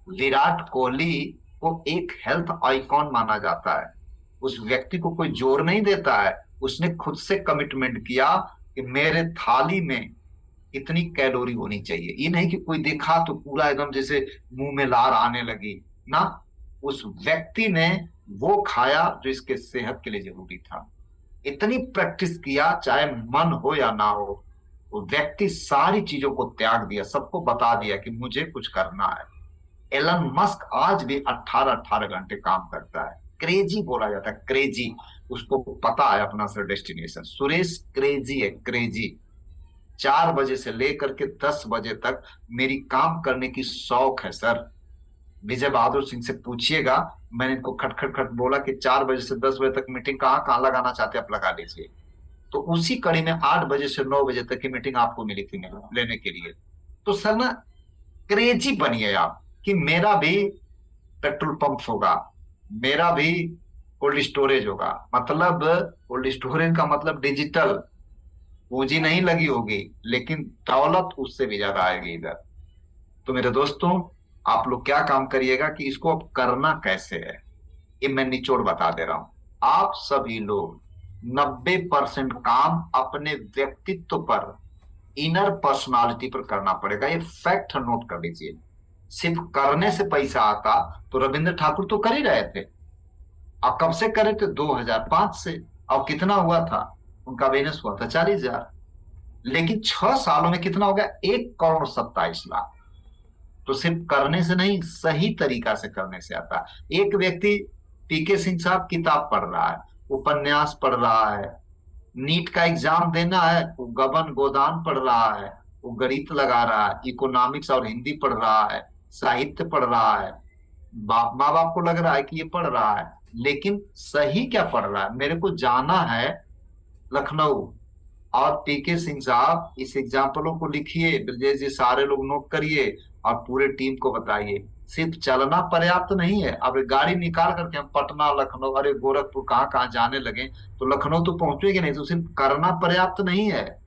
विराट कोहली को एक हेल्थ आइकॉन माना जाता है। उस व्यक्ति को कोई जोर नहीं देता है, उसने खुद से कमिटमेंट किया कि मेरे थाली में इतनी कैलोरी होनी चाहिए। ये नहीं कि कोई देखा तो पूरा एकदम जैसे मुंह में लार आने लगी ना, उस व्यक्ति ने वो खाया जो इसके सेहत के लिए जरूरी था। इतनी प्रैक्टिस किया, चाहे मन हो या ना हो, वो व्यक्ति सारी चीजों को त्याग दिया, सबको बता दिया कि मुझे कुछ करना है। एलन मस्क आज भी 18-18 घंटे काम करता है, क्रेजी बोला जाता है, क्रेजी। उसको पता है अपना सर डेस्टिनेशन। सुरेश क्रेजी है, क्रेजी। 4 बजे से लेकर के 10 बजे तक मेरी काम करने की शौक है सर। विजय बहादुर सिंह से पूछिएगा, मैंने इनको खट खट खट बोला कि 4 बजे से 10 बजे तक मीटिंग कहाँ कहाँ लगाना चाहते हैं आप लगा लीजिए। तो उसी कड़ी में 8 बजे से 9 बजे तक की मीटिंग आपको मिली थी लेने के लिए। तो सर ना, क्रेजी बनिए आप कि मेरा भी पेट्रोल पंप होगा, मेरा भी कोल्ड स्टोरेज होगा। मतलब कोल्ड स्टोरेज का मतलब डिजिटल, पूंजी नहीं लगी होगी लेकिन दौलत उससे भी ज्यादा आएगी इधर। तो मेरे दोस्तों, आप लोग क्या काम करिएगा कि इसको अब करना कैसे है, ये मैं निचोड़ बता दे रहा हूं। आप सभी लोग 90% काम अपने व्यक्तित्व पर, इनर पर्सनालिटी पर करना पड़ेगा। ये फैक्ट नोट कर लीजिए। सिर्फ करने से पैसा आता तो रविंद्र ठाकुर तो कर ही रहे थे। अब कब से करे थे? 2005 से। और कितना हुआ था उनका बिजनेस? हुआ था 40,000। लेकिन 6 सालों में कितना हो गया? 1,27,00,000। तो सिर्फ करने से नहीं, सही तरीका से करने से आता है। एक व्यक्ति, पीके सिंह साहब, किताब पढ़ रहा है, उपन्यास पढ़ रहा है, नीट का एग्जाम देना है, वो गबन गोदान पढ़ रहा है, वो गणित लगा रहा है, इकोनॉमिक्स और हिंदी पढ़ रहा है, साहित्य पढ़ रहा है। माँ बाप को लग रहा है कि ये पढ़ रहा है, लेकिन सही क्या पढ़ रहा है? मेरे को जाना है लखनऊ। और पीके सिंह साहब, इस एग्जाम्पलों को लिखिए, ब्रजेश जी सारे लोग नोट करिए और पूरे टीम को बताइए। सिर्फ चलना पर्याप्त नहीं है। अब गाड़ी निकाल करके हम पटना, लखनऊ, अरे गोरखपुर, कहाँ कहाँ जाने लगे तो लखनऊ तो पहुंचेंगे नहीं। तो सिर्फ करना पर्याप्त नहीं है,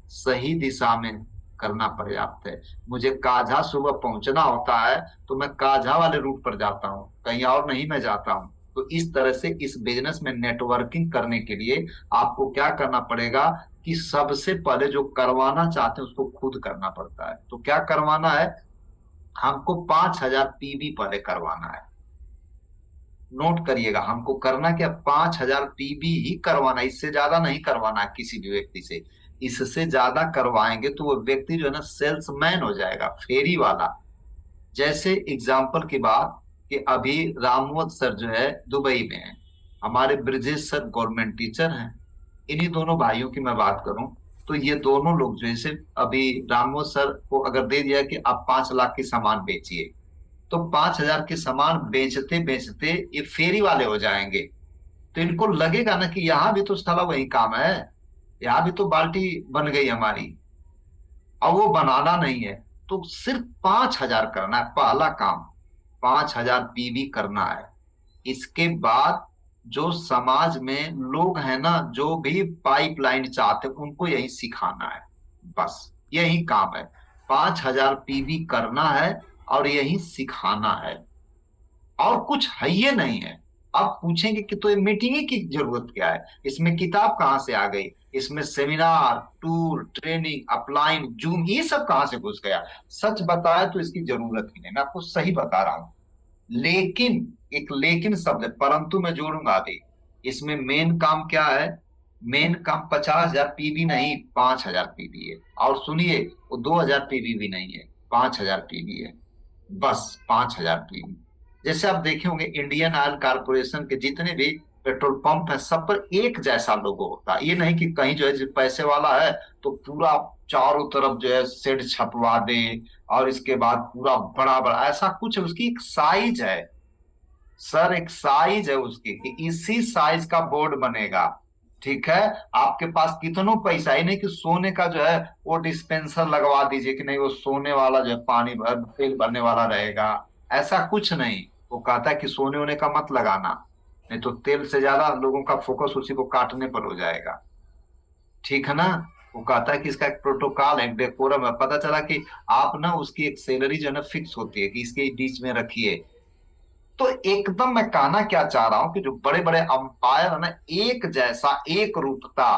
सही दिशा में करना पर्याप्त है। मुझे काझा सुबह पहुंचना होता है तो मैं काझा वाले रूट पर जाता हूँ, कहीं और नहीं मैं जाता हूँ। तो इस तरह से इस बिजनेस में नेटवर्किंग करने के लिए आपको क्या करना पड़ेगा कि सबसे पहले जो करवाना चाहते हैं उसको खुद करना पड़ता है। तो क्या करवाना है? हमको 5,000 पीवी पहले करवाना है। नोट करिएगा, हमको करना क्या? 5,000 पीवी ही करवाना, इससे ज्यादा नहीं करवाना है किसी भी व्यक्ति से। इससे ज्यादा करवाएंगे तो वो व्यक्ति जो है ना, सेल्समैन हो जाएगा, फेरी वाला। जैसे एग्जाम्पल की बात कि अभी रामवत सर जो है दुबई में है, हमारे ब्रजेश सर गवर्नमेंट टीचर हैं। इन्हीं दोनों भाइयों की मैं बात करूं तो ये दोनों लोग जो है, अभी रामवत सर को अगर दे दिया कि आप 5 लाख की सामान बेचिए, तो 5,000 के सामान बेचते बेचते ये फेरी वाले हो जाएंगे। तो इनको लगेगा ना कि यहाँ भी तो साला वही काम है, यहाँ भी तो बाल्टी बन गई हमारी, और वो बनाना नहीं है। तो सिर्फ 5,000 करना है, पहला काम 5,000 पीवी करना है। इसके बाद जो समाज में लोग हैं ना, जो भी पाइपलाइन चाहते हैं, उनको यही सिखाना है। बस यही काम है, 5,000 पीवी करना है और यही सिखाना है, और कुछ है ये नहीं है। अब पूछेंगे कि तो ये मीटिंग की जरूरत क्या है, इसमें किताब कहाँ से आ गई, इसमें seminar, tour, training, upline, zoom, ये सब कहाँ से घुस गया? सच बताया तो इसकी जरूरत ही नहीं, मैं आपको सही बता रहा हूं। लेकिन, एक लेकिन शब्द है, परंतु मैं जोड़ूंगा अभी। इसमें मेन काम क्या है? मेन काम 50,000 पीवी नहीं, 5,000 पीवी है। और सुनिए, वो 2,000 पीवी भी नहीं है, 5,000 पीवी है, बस 5,000 पीवी। जैसे आप देखे होंगे, इंडियन ऑयल कारपोरेशन के जितने भी पेट्रोल पंप है, सब पर एक जैसा लोगो होता है। ये नहीं कि कहीं जो है जो पैसे वाला है तो पूरा चारों तरफ जो है शेड छपवा दे और इसके बाद पूरा बड़ा बड़ा, ऐसा कुछ है। उसकी एक साइज है सर, एक साइज है उसकी, कि इसी साइज का बोर्ड बनेगा। ठीक है, आपके पास कितनों पैसा ही नहीं कि सोने का जो है वो डिस्पेंसर लगवा दीजिए, कि नहीं वो सोने वाला जो है पानी भर तेल भरने वाला रहेगा। ऐसा कुछ नहीं। वो कहता है कि सोने होने का मत लगाना, नहीं तो तेल से ज्यादा लोगों का फोकस उसी को काटने पर हो जाएगा। ठीक है ना। वो कहता है कि इसका एक प्रोटोकॉल है, एक डेकोरम है। पता चला कि आप ना उसकी एक सैलरी जो है ना फिक्स होती है कि इसके बीच में रखिए। तो एकदम मैं कहना क्या चाह रहा हूं कि जो बड़े बड़े अंपायर है ना, एक जैसा एक रूपता।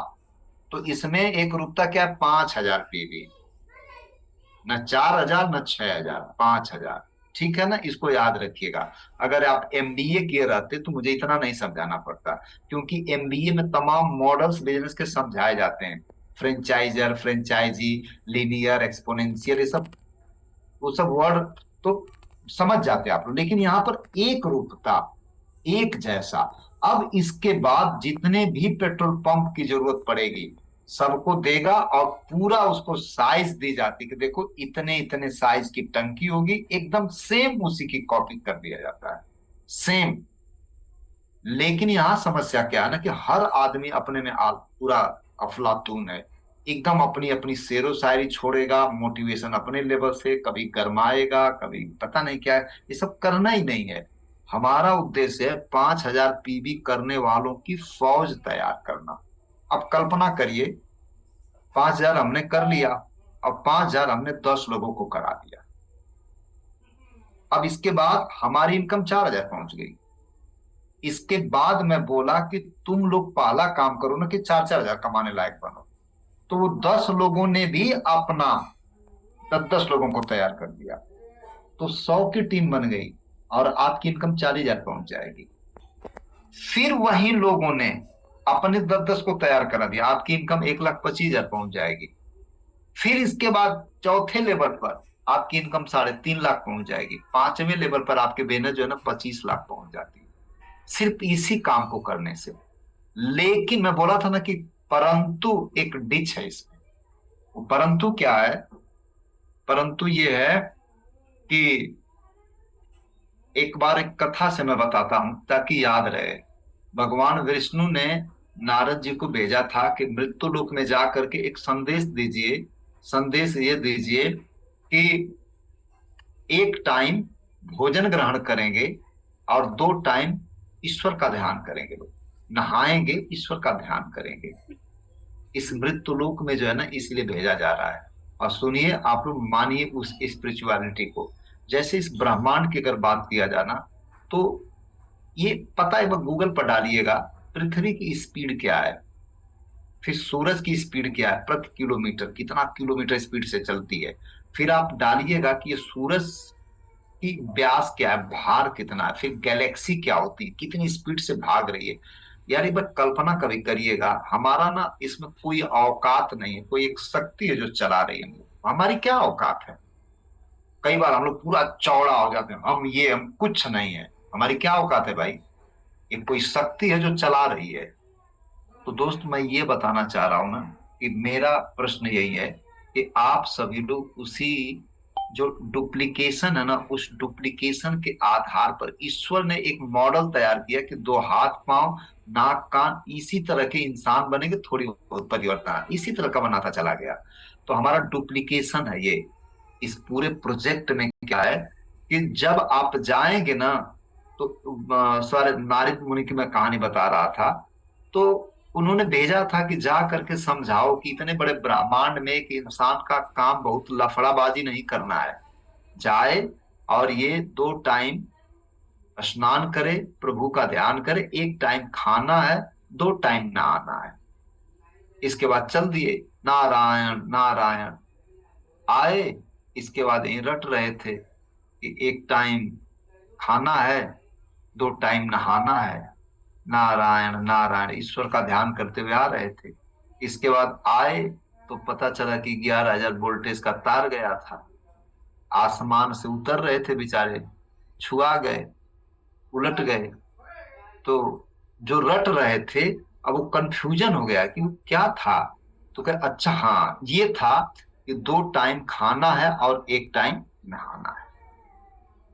तो इसमें एक रूपता क्या है, 5,000 पीवी, न 4,000 न 6,000, 5,000। ठीक है ना, इसको याद रखिएगा। अगर आप एमबीए किए रहते तो मुझे इतना नहीं समझाना पड़ता, क्योंकि एमबीए में तमाम मॉडल्स बिजनेस के समझाए जाते हैं। फ्रेंचाइजर, फ्रेंचाइजी, लीनियर, एक्सपोनेंशियल, ये सब, वो सब वर्ड तो समझ जाते हैं आप लोग। लेकिन यहाँ पर एक रूपता, एक जैसा। अब इसके बाद जितने भी पेट्रोल पंप की जरूरत पड़ेगी सबको देगा, और पूरा उसको साइज दी जाती कि देखो इतने इतने साइज की टंकी होगी, एकदम सेम उसी की कॉपी कर दिया जाता है, सेम। लेकिन यहाँ समस्या क्या है ना कि हर आदमी अपने में पूरा अफलातून है, एकदम अपनी अपनी शेरो शायरी छोड़ेगा, मोटिवेशन अपने लेवल से, कभी गरमाएगा कभी पता नहीं क्या है। ये सब करना ही नहीं है। हमारा उद्देश्य है 5,000 पीवी करने वालों की फौज तैयार करना। अब कल्पना करिए, 5,000 हमने कर लिया, अब 5,000 हमने 10 लोगों को करा दिया। अब इसके बाद हमारी इनकम 4,000 पहुंच गई। इसके बाद मैं बोला कि तुम लोग पहला काम करो ना कि 4-4 हजार कमाने लायक बनो। तो वो 10 लोगों ने भी अपना 10-10 लोगों को तैयार कर दिया, तो 100 की टीम बन गई, और आपकी इनकम 40,000 पहुंच जाएगी। फिर वही लोगों ने अपने 10-10 को तैयार करा दिया, आपकी इनकम 1,25,000 पहुंच जाएगी। फिर इसके बाद चौथे लेवल पर आपकी इनकम 3.5 लाख पहुंच जाएगी। पांचवें लेवल पर आपके बेनर जो है ना 25 लाख पहुंच जाती है, सिर्फ इसी काम को करने से। लेकिन मैं बोला था ना कि परंतु एक डिच है इसमें। वो परंतु क्या है? परंतु ये है कि एक बार एक कथा से मैं बताता हूं ताकि याद रहे। भगवान विष्णु ने नारद जी को भेजा था कि मृत्यु लोक में जा करके एक संदेश दीजिए। संदेश ये दीजिए कि एक टाइम भोजन ग्रहण करेंगे और 2 टाइम ईश्वर का ध्यान करेंगे। लोग नहाएंगे, ईश्वर का ध्यान करेंगे। इस मृत्यु लोक में जो है ना इसलिए भेजा जा रहा है। और सुनिए, आप लोग मानिए उस स्पिरिचुअलिटी को। जैसे इस ब्रह्मांड की अगर बात किया जाना, तो ये पता है, वह गूगल पर डालिएगा पृथ्वी की स्पीड क्या है, फिर सूरज की स्पीड क्या है प्रति किलोमीटर, कितना किलोमीटर स्पीड से चलती है। फिर आप डालिएगा कि ये सूरज की व्यास क्या है, भार कितना है, फिर गैलेक्सी क्या होती है, कितनी स्पीड से भाग रही है। यार एक बार कल्पना कभी करिएगा, हमारा ना इसमें कोई औकात नहीं है, कोई एक शक्ति है जो चला रही है। हमारी क्या औकात है? कई बार हम लोग पूरा चौड़ा हो जाते हैं, हम कुछ नहीं है। हमारी क्या औकात है भाई? ये कोई शक्ति है जो चला रही है। तो दोस्त मैं ये बताना चाह रहा हूं ना कि मेरा प्रश्न यही है कि आप सभी लोग उसी जो डुप्लीकेशन है ना, उस डुप्लीकेशन के आधार पर ईश्वर ने एक मॉडल तैयार किया कि 2 हाथ पांव, नाक कान इसी तरह के इंसान बनेंगे, थोड़ी बहुत परिवर्तन इसी तरह का बनाता चला गया। तो हमारा डुप्लीकेशन है ये। इस पूरे प्रोजेक्ट में क्या है कि जब आप जाएंगे ना, तो सारे नारद मुनि की मैं कहानी बता रहा था। तो उन्होंने भेजा था कि जा करके समझाओ कि इतने बड़े ब्रह्मांड में एक इंसान का काम बहुत लफड़ाबाजी नहीं करना है। जाए और ये 2 टाइम स्नान करे, प्रभु का ध्यान करे, 1 टाइम खाना है, 2 टाइम नहाना है। इसके बाद चल दिए, नारायण नारायण। आए, इसके बाद यहीं रट रहे थे कि 1 टाइम खाना है, 2 टाइम नहाना है, नारायण नारायण ईश्वर का ध्यान करते हुए आ रहे थे। इसके बाद आए तो पता चला कि 11,000 वोल्टेज का तार गया था। आसमान से उतर रहे थे बेचारे, छुआ गए, उलट गए। तो जो रट रहे थे, अब वो कंफ्यूजन हो गया कि वो क्या था। तो कहे अच्छा हाँ ये था कि 2 टाइम खाना है और 1 टाइम नहाना है।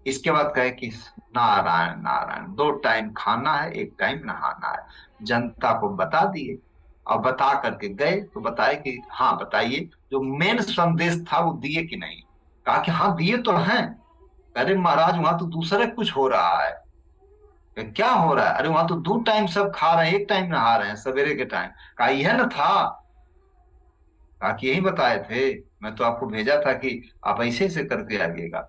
इसके बाद कहे कि नारायण नारायण, 2 टाइम खाना है, 1 टाइम नहाना है। जनता को बता दिए, और बता करके गए तो बताए कि हाँ बताइए जो मेन संदेश था वो दिए कि नहीं। कहा कि हाँ दिए तो हैं, अरे महाराज वहां तो दूसरा कुछ हो रहा है। क्या हो रहा है? अरे वहां तो 2 टाइम सब खा रहे हैं, एक टाइम नहा रहे हैं सवेरे के टाइम। कहा यह ना था? कहा कि यही बताए थे। मैं तो आपको भेजा था कि आप ऐसे ऐसे करके आइएगा।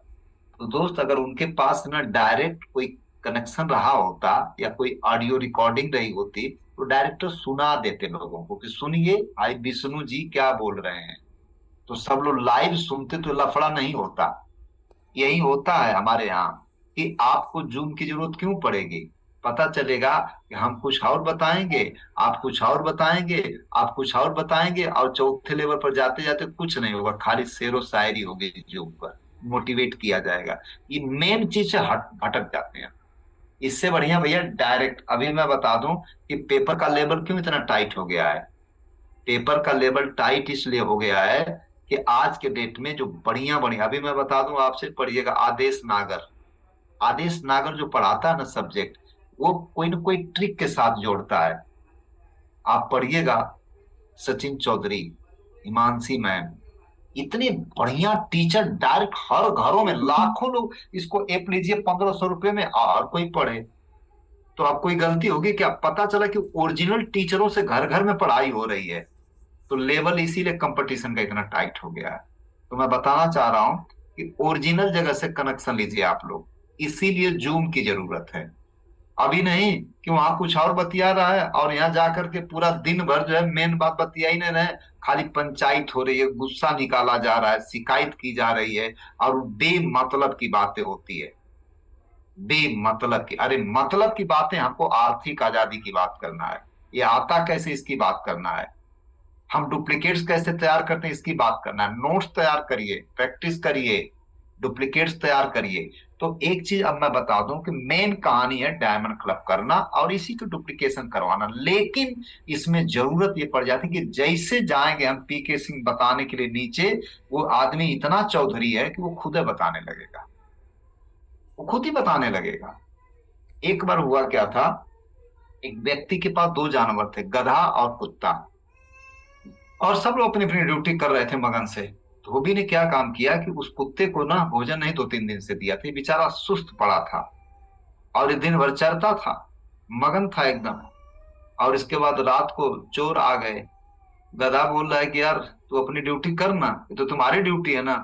तो दोस्त, अगर उनके पास ना डायरेक्ट कोई कनेक्शन रहा होता या कोई ऑडियो रिकॉर्डिंग रही होती, तो डायरेक्टर सुना देते लोगों को कि सुनिए भाई विष्णु जी क्या बोल रहे हैं। तो सब लोग लाइव सुनते तो लफड़ा नहीं होता। यही होता है हमारे यहाँ कि आपको जूम की जरूरत क्यों पड़ेगी। पता चलेगा कि हम कुछ और बताएंगे, आप कुछ और बताएंगे, आप कुछ और बताएंगे, और चौथे लेवल पर जाते जाते कुछ नहीं होगा, खाली शेरो शायरी होगी जूम पर। मोटिवेट किया जाएगा। ये मेन चीज से हट भटक जाते हैं। इससे बढ़िया भैया डायरेक्ट अभी मैं बता दूं कि पेपर का लेवल क्यों इतना टाइट हो गया है। पेपर का लेवल टाइट इसलिए हो गया है कि आज के डेट में जो बढ़िया बढ़िया, अभी मैं बता दूं आपसे, पढ़िएगा आदेश नागर। आदेश नागर जो पढ़ाता है ना सब्जेक्ट, वो कोई ना कोई ट्रिक के साथ जोड़ता है। आप पढ़िएगा, सचिन चौधरी, हिमांशी मैम, इतने बढ़िया टीचर, डायरेक्ट हर घरों में लाखों लोग इसको ऐप लीजिए 1500 रुपये में और कोई पढ़े। तो अब कोई गलती होगी क्या? पता चला कि ओरिजिनल टीचरों से घर घर में पढ़ाई हो रही है। तो लेवल इसीलिए कंपटीशन का इतना टाइट हो गया है। तो मैं बताना चाह रहा हूं कि ओरिजिनल जगह से कनेक्शन लीजिए आप लोग। इसीलिए जूम की जरूरत है। अभी नहीं कि वहां कुछ और बतिया रहा है और यहाँ जाकर के पूरा दिन भर जो है मेन बात बतिया ही नहीं रहे। खाली पंचायत हो रही है, गुस्सा निकाला जा रहा है, शिकायत की जा रही है, और बेमतलब की बातें होती है। बेमतलब की, अरे मतलब की बातें, हमको आर्थिक आजादी की बात करना है, ये आता कैसे इसकी बात करना है, हम डुप्लीकेट्स कैसे तैयार करते हैं इसकी बात करना है। नोट्स तैयार करिए, प्रैक्टिस करिए, डुप्लीकेट्स तैयार करिए। तो एक चीज अब मैं बता दूं कि मेन कहानी है डायमंड क्लब करना और इसी को डुप्लीकेशन करवाना। लेकिन इसमें जरूरत ये पड़ जाती है कि जैसे जाएंगे हम पीके सिंह बताने के लिए नीचे, वो आदमी इतना चौधरी है कि वो खुद बताने लगेगा, वो खुद ही बताने लगेगा। एक बार हुआ क्या था, एक व्यक्ति के पास 2 जानवर थे, गधा और कुत्ता, और सब लोग अपनी अपनी ड्यूटी कर रहे थे मगन से। धोबी ने क्या काम किया कि उस कुत्ते को ना भोजन नहीं 2-3 दिन से दिया था, बेचारा सुस्त पड़ा था और ये दिन भर चरता था, मगन था एकदम। और इसके बाद रात को चोर आ गए। गधा बोल रहा है कि यार तू अपनी ड्यूटी कर ना, ये तो तुम्हारी ड्यूटी है ना।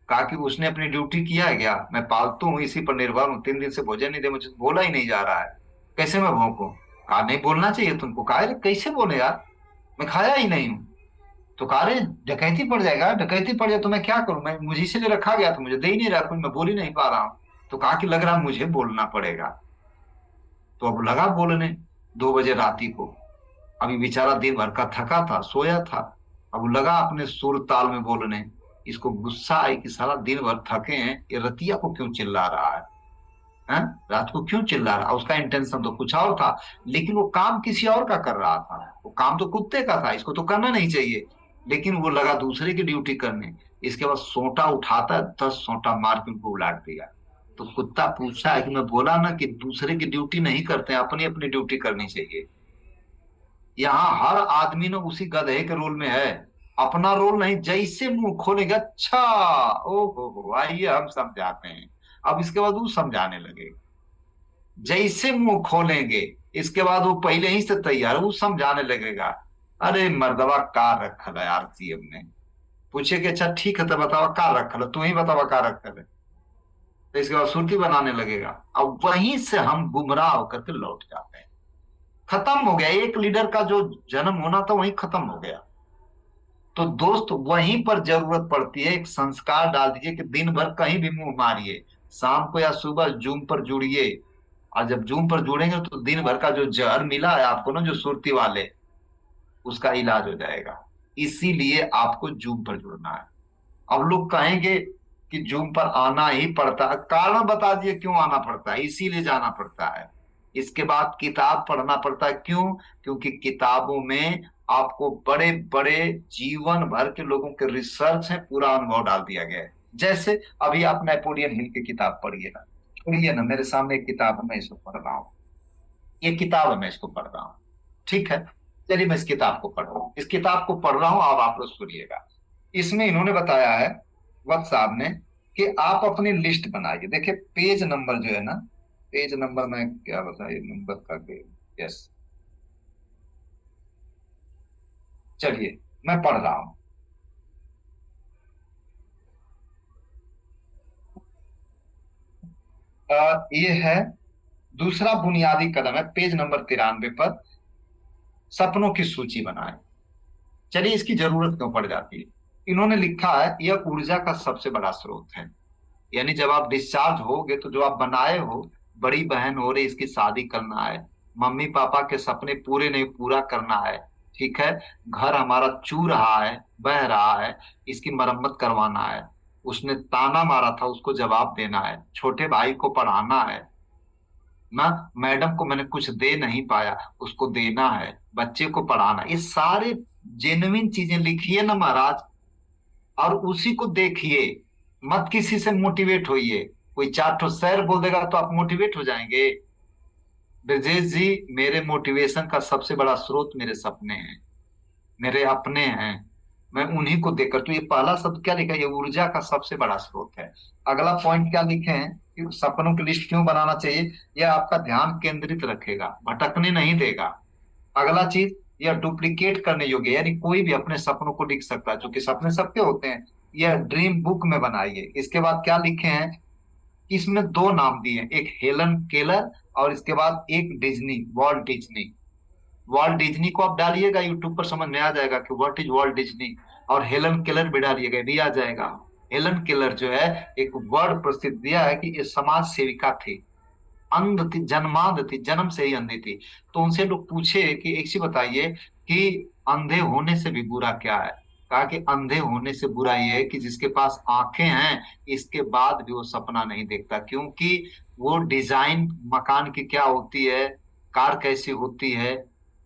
कहा कि उसने अपनी ड्यूटी किया है क्या? मैं पालतू हूँ, इसी पर निर्भर हूँ, 3 दिन से भोजन नहीं दे, मुझे तो बोला ही नहीं जा रहा है, कैसे मैं भौंकूं? कहा नहीं बोलना चाहिए तुमको। कहा "अरे कैसे बोले यार, मैं खाया ही नहीं हूँ"। तो कहा "अरे डकैती पड़ जाएगा, डकैती पड़ जाए तो मैं क्या करूं, मैं मुझे इसीलिए रखा गया था, मुझे दे ही नहीं रहा कुछ, मैं बोल ही नहीं पा रहा हूं"। तो कहा कि लग रहा मुझे बोलना पड़ेगा। तो अब लगा बोलने 2 बजे राती को। अभी बेचारा दिन भर का थका था, सोया था। अब वो लगा अपने सुर ताल में बोलने। इसको गुस्सा आई कि सारा दिन भर थके हैं, ये रतिया को क्यों चिल्ला रहा है, हैं? रात को क्यों चिल्ला रहा है? उसका इंटेंशन तो कुछ और था, लेकिन वो काम किसी और का कर रहा था। वो काम तो कुत्ते का था, इसको तो करना नहीं चाहिए, लेकिन वो लगा दूसरे की ड्यूटी करने। इसके बाद सोटा उठाता है, 10 सोटा मार के उनको उलाट दिया। तो कुत्ता पूछा है कि मैं बोला ना कि दूसरे की ड्यूटी नहीं करते हैं, अपनी अपनी ड्यूटी करनी चाहिए। यहाँ हर आदमी ने उसी गधे के रोल में है, अपना रोल नहीं। जैसे मुंह खोलेगा, अच्छा ओ हो आइए हम समझाते हैं। अब इसके बाद वो समझाने लगे। जैसे मुंह खोलेंगे, इसके बाद वो पहले ही से तैयार, वो समझाने लगेगा। अरे मर्दवा का रखल है आरसीएम ने। पूछे कि अच्छा ठीक है तो बतावा का रखल है, तू ही बतावा का रखल है। तो इसके बाद सुर्ती बनाने लगेगा। अब वहीं से हम गुमराह होकर के लौट जाते हैं। खत्म हो गया, एक लीडर का जो जन्म होना था वहीं खत्म हो गया। तो दोस्त वहीं पर जरूरत पड़ती है, एक संस्कार डाल दीजिए कि दिन भर कहीं भी मुंह मारिए, शाम को या सुबह जूम पर जुड़िए। और जब जूम पर जुड़ेंगे तो दिन भर का जो जहर मिला है आपको ना, जो सुरती वाले, उसका इलाज हो जाएगा। इसीलिए आपको जूम पर जुड़ना है। अब लोग कहेंगे कि जूम पर आना ही पड़ता है, कारण बता दिए क्यों आना पड़ता है। इसीलिए जाना पड़ता है। इसके बाद किताब पढ़ना पड़ता है, क्यों? क्योंकि किताबों में आपको बड़े बड़े जीवन भर के लोगों के रिसर्च है, पूरा अनुभव डाल दिया गया है। जैसे अभी आप नेपोलियन हिल की किताब पढ़िए ना, छोड़िए ना, मेरे सामने एक किताब है, मैं इसको पढ़ रहा हूँ। ये किताब है, मैं इसको पढ़ रहा हूँ। ठीक है, चलिए मैं इस किताब को पढ़ रहा हूँ, इस किताब को पढ़ रहा हूँ, अब आप लोग सुनिएगा। इसमें इन्होंने बताया है, वक्त साहब ने, कि आप अपनी लिस्ट बनाइए। देखिए पेज नंबर जो है ना, पेज नंबर मैं क्या बताइए नंबर का, यस, चलिए मैं पढ़ रहा हूं। ये है दूसरा बुनियादी कदम है पेज नंबर 93 पर, सपनों की सूची बनाएं। चलिए इसकी जरूरत क्यों पड़ जाती है। इन्होंने लिखा है यह ऊर्जा का सबसे बड़ा स्रोत है। यानी जब आप डिस्चार्ज होगे तो जो आप बनाए हो, बड़ी बहन हो रही इसकी शादी करना है, मम्मी पापा के सपने पूरे नहीं पूरा करना है, ठीक है, घर हमारा चू रहा है, बह रहा है, इसकी मरम्मत करवाना है, उसने ताना मारा था उसको जवाब देना है, छोटे भाई को पढ़ाना है ना, मैडम को मैंने कुछ दे नहीं पाया उसको देना है, बच्चे को पढ़ाना, ये सारे जेन्युइन चीजें लिखिए ना महाराज, और उसी को देखिए। मत किसी से मोटिवेट होइए। कोई चार ठो शेर बोल देगा तो आप मोटिवेट हो जाएंगे। ब्रजेश जी, मेरे मोटिवेशन का सबसे बड़ा स्रोत मेरे सपने हैं, मेरे अपने हैं। मैं उन्हीं को देखकर, तो ये पहला शब्द क्या लिखा है, ये ऊर्जा का सबसे बड़ा स्रोत है। अगला पॉइंट क्या लिखे हैं कि सपनों की लिस्ट क्यों बनाना चाहिए, यह आपका ध्यान केंद्रित रखेगा, भटकने नहीं देगा। अगला चीज, यह डुप्लीकेट करने योग्य है, यानी कोई भी अपने सपनों को लिख सकता है, क्योंकि सपने सबके होते हैं। यह ड्रीम बुक में बनाइए। इसके बाद क्या लिखे हैं, इसमें दो नाम दिए हैं, एक हेलन केलर और इसके बाद एक Disney, Walt Disney. Walt Disney को आप डालिएगा यूट्यूब पर, समझ में आ जाएगा कि व्हाट इज वॉल्ट डिज्नी। और हेलन केलर भी डालिएगा, भी आ जाएगा। हेलन केलर जो है, एक वर्ड प्रसिद्ध दिया है कि ये समाज सेविका थी, अंध थी, जन्मांध थी, जन्म से ही अंधी थी। तो उनसे लोग पूछे कि एक चीज बताइए कि अंधे होने से भी बुरा क्या है। कहा कि अंधे होने से बुरा ये है कि जिसके पास आंखें हैं इसके बाद भी वो सपना नहीं देखता, क्योंकि वो डिजाइन मकान की क्या होती है, कार कैसी होती है,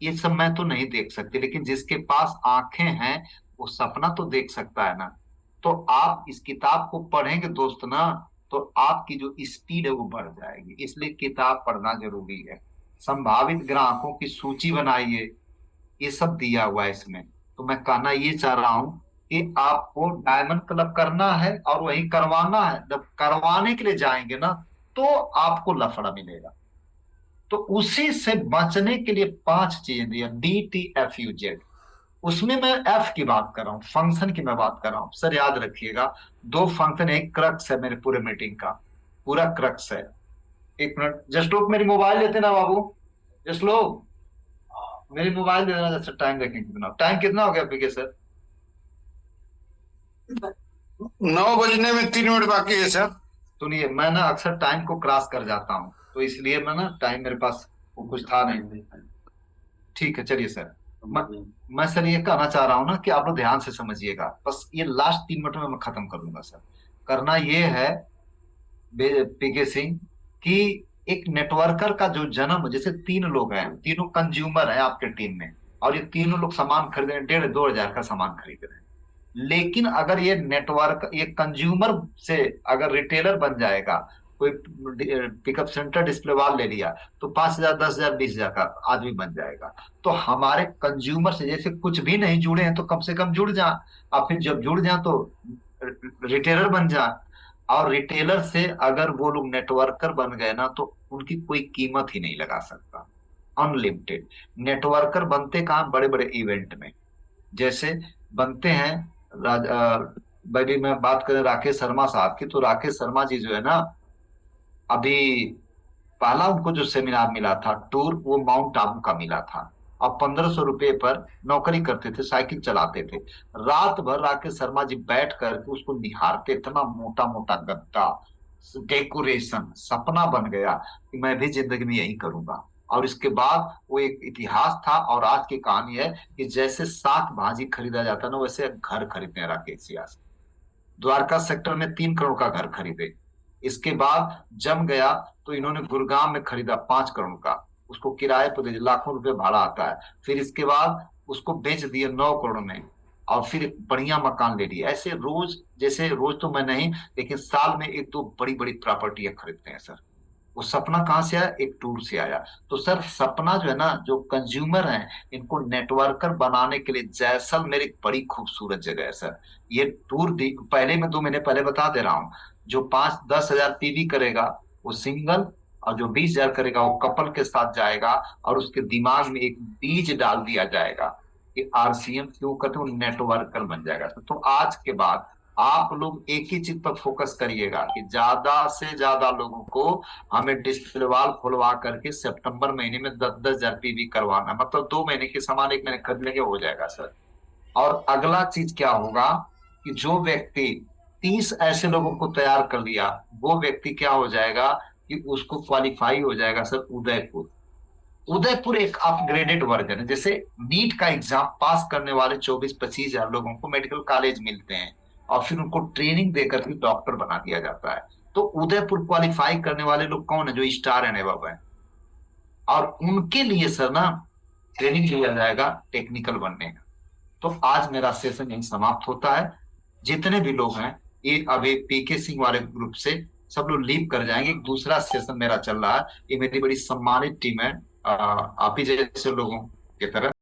ये सब मैं तो नहीं देख सकती, लेकिन जिसके पास आंखें हैं वो सपना तो देख सकता है ना। तो आप इस किताब को पढ़ेंगे दोस्त ना, तो आपकी जो स्पीड है वो बढ़ जाएगी, इसलिए किताब पढ़ना जरूरी है। संभावित ग्राहकों की सूची बनाइए, ये सब दिया हुआ है इसमें। तो मैं कहना ये चाह रहा हूं कि आपको डायमंड क्लब करना है और वही करवाना है। जब करवाने के लिए जाएंगे ना, तो आपको लफड़ा मिलेगा। तो उसी से बचने के लिए पांच चीजें दिया, DTFUZ। उसमें मैं एफ की बात कर रहा हूँ, फंक्शन की मैं बात कर रहा हूँ सर, याद रखिएगा। दो फंक्शन, एक क्रक्स है मेरे पूरे मीटिंग का, पूरा क्रक्स है। एक मिनट जस्ट लोग मेरी मोबाइल लेते ना बाबू, जस्ट लोग मेरी मोबाइल दे देना। जैसे टाइम देखें कितना, टाइम कितना हो गया पीके सर। 9 बजने में 3 मिनट बाकी है सर। सुनिए, मैं ना अक्सर टाइम को क्रॉस कर जाता हूँ, तो इसलिए मैं ना टाइम मेरे पास वो कुछ था नहीं। ठीक है चलिए सर। मैं, मैं सर ये कहना चाह रहा हूँ ना कि आप लोग ध्यान से समझिएगा, बस ये लास्ट 3 मिनट में मैं खत्म कर दूंगा सर। करना ये है पीके सिंह कि एक नेटवर्कर का जो जन्म, जैसे तीन लोग हैं, तीनों कंज्यूमर हैं आपके टीम में, और ये तीनों लोग सामान खरीद रहे हैं, 1,500-2,000 का सामान खरीद रहे हैं। लेकिन अगर ये नेटवर्क, ये कंज्यूमर से अगर रिटेलर बन जाएगा, कोई पिकअप सेंटर डिस्प्ले वाल ले लिया, तो 5,000, 10,000, 20,000 का आदमी बन जाएगा। तो हमारे कंज्यूमर से जैसे कुछ भी नहीं जुड़े हैं तो कम से कम जुड़ जा, और फिर जब जुड़ जा तो रिटेलर बन जा। और रिटेलर से अगर वो लोग नेटवर्कर बन गए ना, तो उनकी कोई कीमत ही नहीं लगा सकता, अनलिमिटेड। नेटवर्कर बनते कहाँ, बड़े बड़े इवेंट में जैसे बनते हैं। भाई भी मैं बात करें राकेश शर्मा साहब की, तो राकेश शर्मा जी जो है ना, अभी पहला उनको जो सेमिनार मिला था टूर, वो माउंट आबू का मिला था। अब 1,500 रुपए पर नौकरी करते थे, साइकिल चलाते थे, रात भर राकेश शर्मा जी बैठ करके उसको निहारते, इतना मोटा मोटा गद्दा, डेकोरेशन, सपना बन गया कि मैं भी जिंदगी में यही करूंगा। और इसके बाद वो एक इतिहास था, और आज की कहानी है कि जैसे साग भाजी खरीदा जाता ना, वैसे घर खरीदते हैं राकेश सियासी। द्वारका सेक्टर में 3 करोड़ का घर खरीदे। इसके बाद जम गया तो इन्होंने गुड़गांव में खरीदा 5 करोड़ का, उसको किराए पर दे दिया, लाखों रुपए भाड़ा आता है। फिर इसके बाद उसको बेच दिए 9 करोड़ में, और फिर एक बढ़िया मकान ले लिया। ऐसे रोज, जैसे रोज तो मैं नहीं, लेकिन साल में एक दो बड़ी बड़ी प्रॉपर्टियां खरीदते हैं सर। वो सपना कहाँ से आया, एक टूर से आया। तो सर सपना जो है ना, जो कंज्यूमर हैं, इनको नेटवर्कर बनाने के लिए जैसलमेर एक बड़ी खूबसूरत जगह है सर। ये टूर पहले मैं 2 महीने पहले बता दे रहा हूँ, जो 5-10 हजार पीवी करेगा वो सिंगल, और जो 20 हजार करेगा वो कपल के साथ जाएगा, और उसके दिमाग में एक बीज डाल दिया जाएगा कि आरसीएम क्यों करते, वो नेटवर्कर बन जाएगा। तो आज के बाद आप लोग एक ही चीज पर फोकस करिएगा कि ज्यादा से ज्यादा लोगों को हमें डिस्प्ले वाल खुलवा करके सितंबर महीने में 10-10 हजार पीवी करवाना, मतलब 2 महीने के सामान 1 महीने खरीद लेंगे, हो जाएगा सर। और अगला चीज क्या होगा कि जो व्यक्ति 30 ऐसे लोगों को तैयार कर लिया, वो व्यक्ति क्या हो जाएगा कि उसको क्वालिफाई हो जाएगा सर उदयपुर। उदयपुर एक अपग्रेडेड वर्जन है, जैसे नीट का एग्जाम पास करने वाले 24-25 हजार लोगों को मेडिकल कॉलेज मिलते हैं और फिर उनको ट्रेनिंग देकर के डॉक्टर बना दिया जाता है। तो उदयपुर क्वालिफाई करने वाले लोग कौन है, जो स्टार एंड एबव है, और उनके लिए सर ना ट्रेनिंग दिया जाएगा टेक्निकल बनने का। तो आज मेरा सेशन यही समाप्त होता है। जितने भी लोग हैं ये अभी पीके सिंह वाले ग्रुप से सब लोग लीव कर जाएंगे। एक दूसरा सेशन मेरा चल रहा है, ये मेरी बड़ी सम्मानित टीम है, आप ही जैसे लोगों की तरह।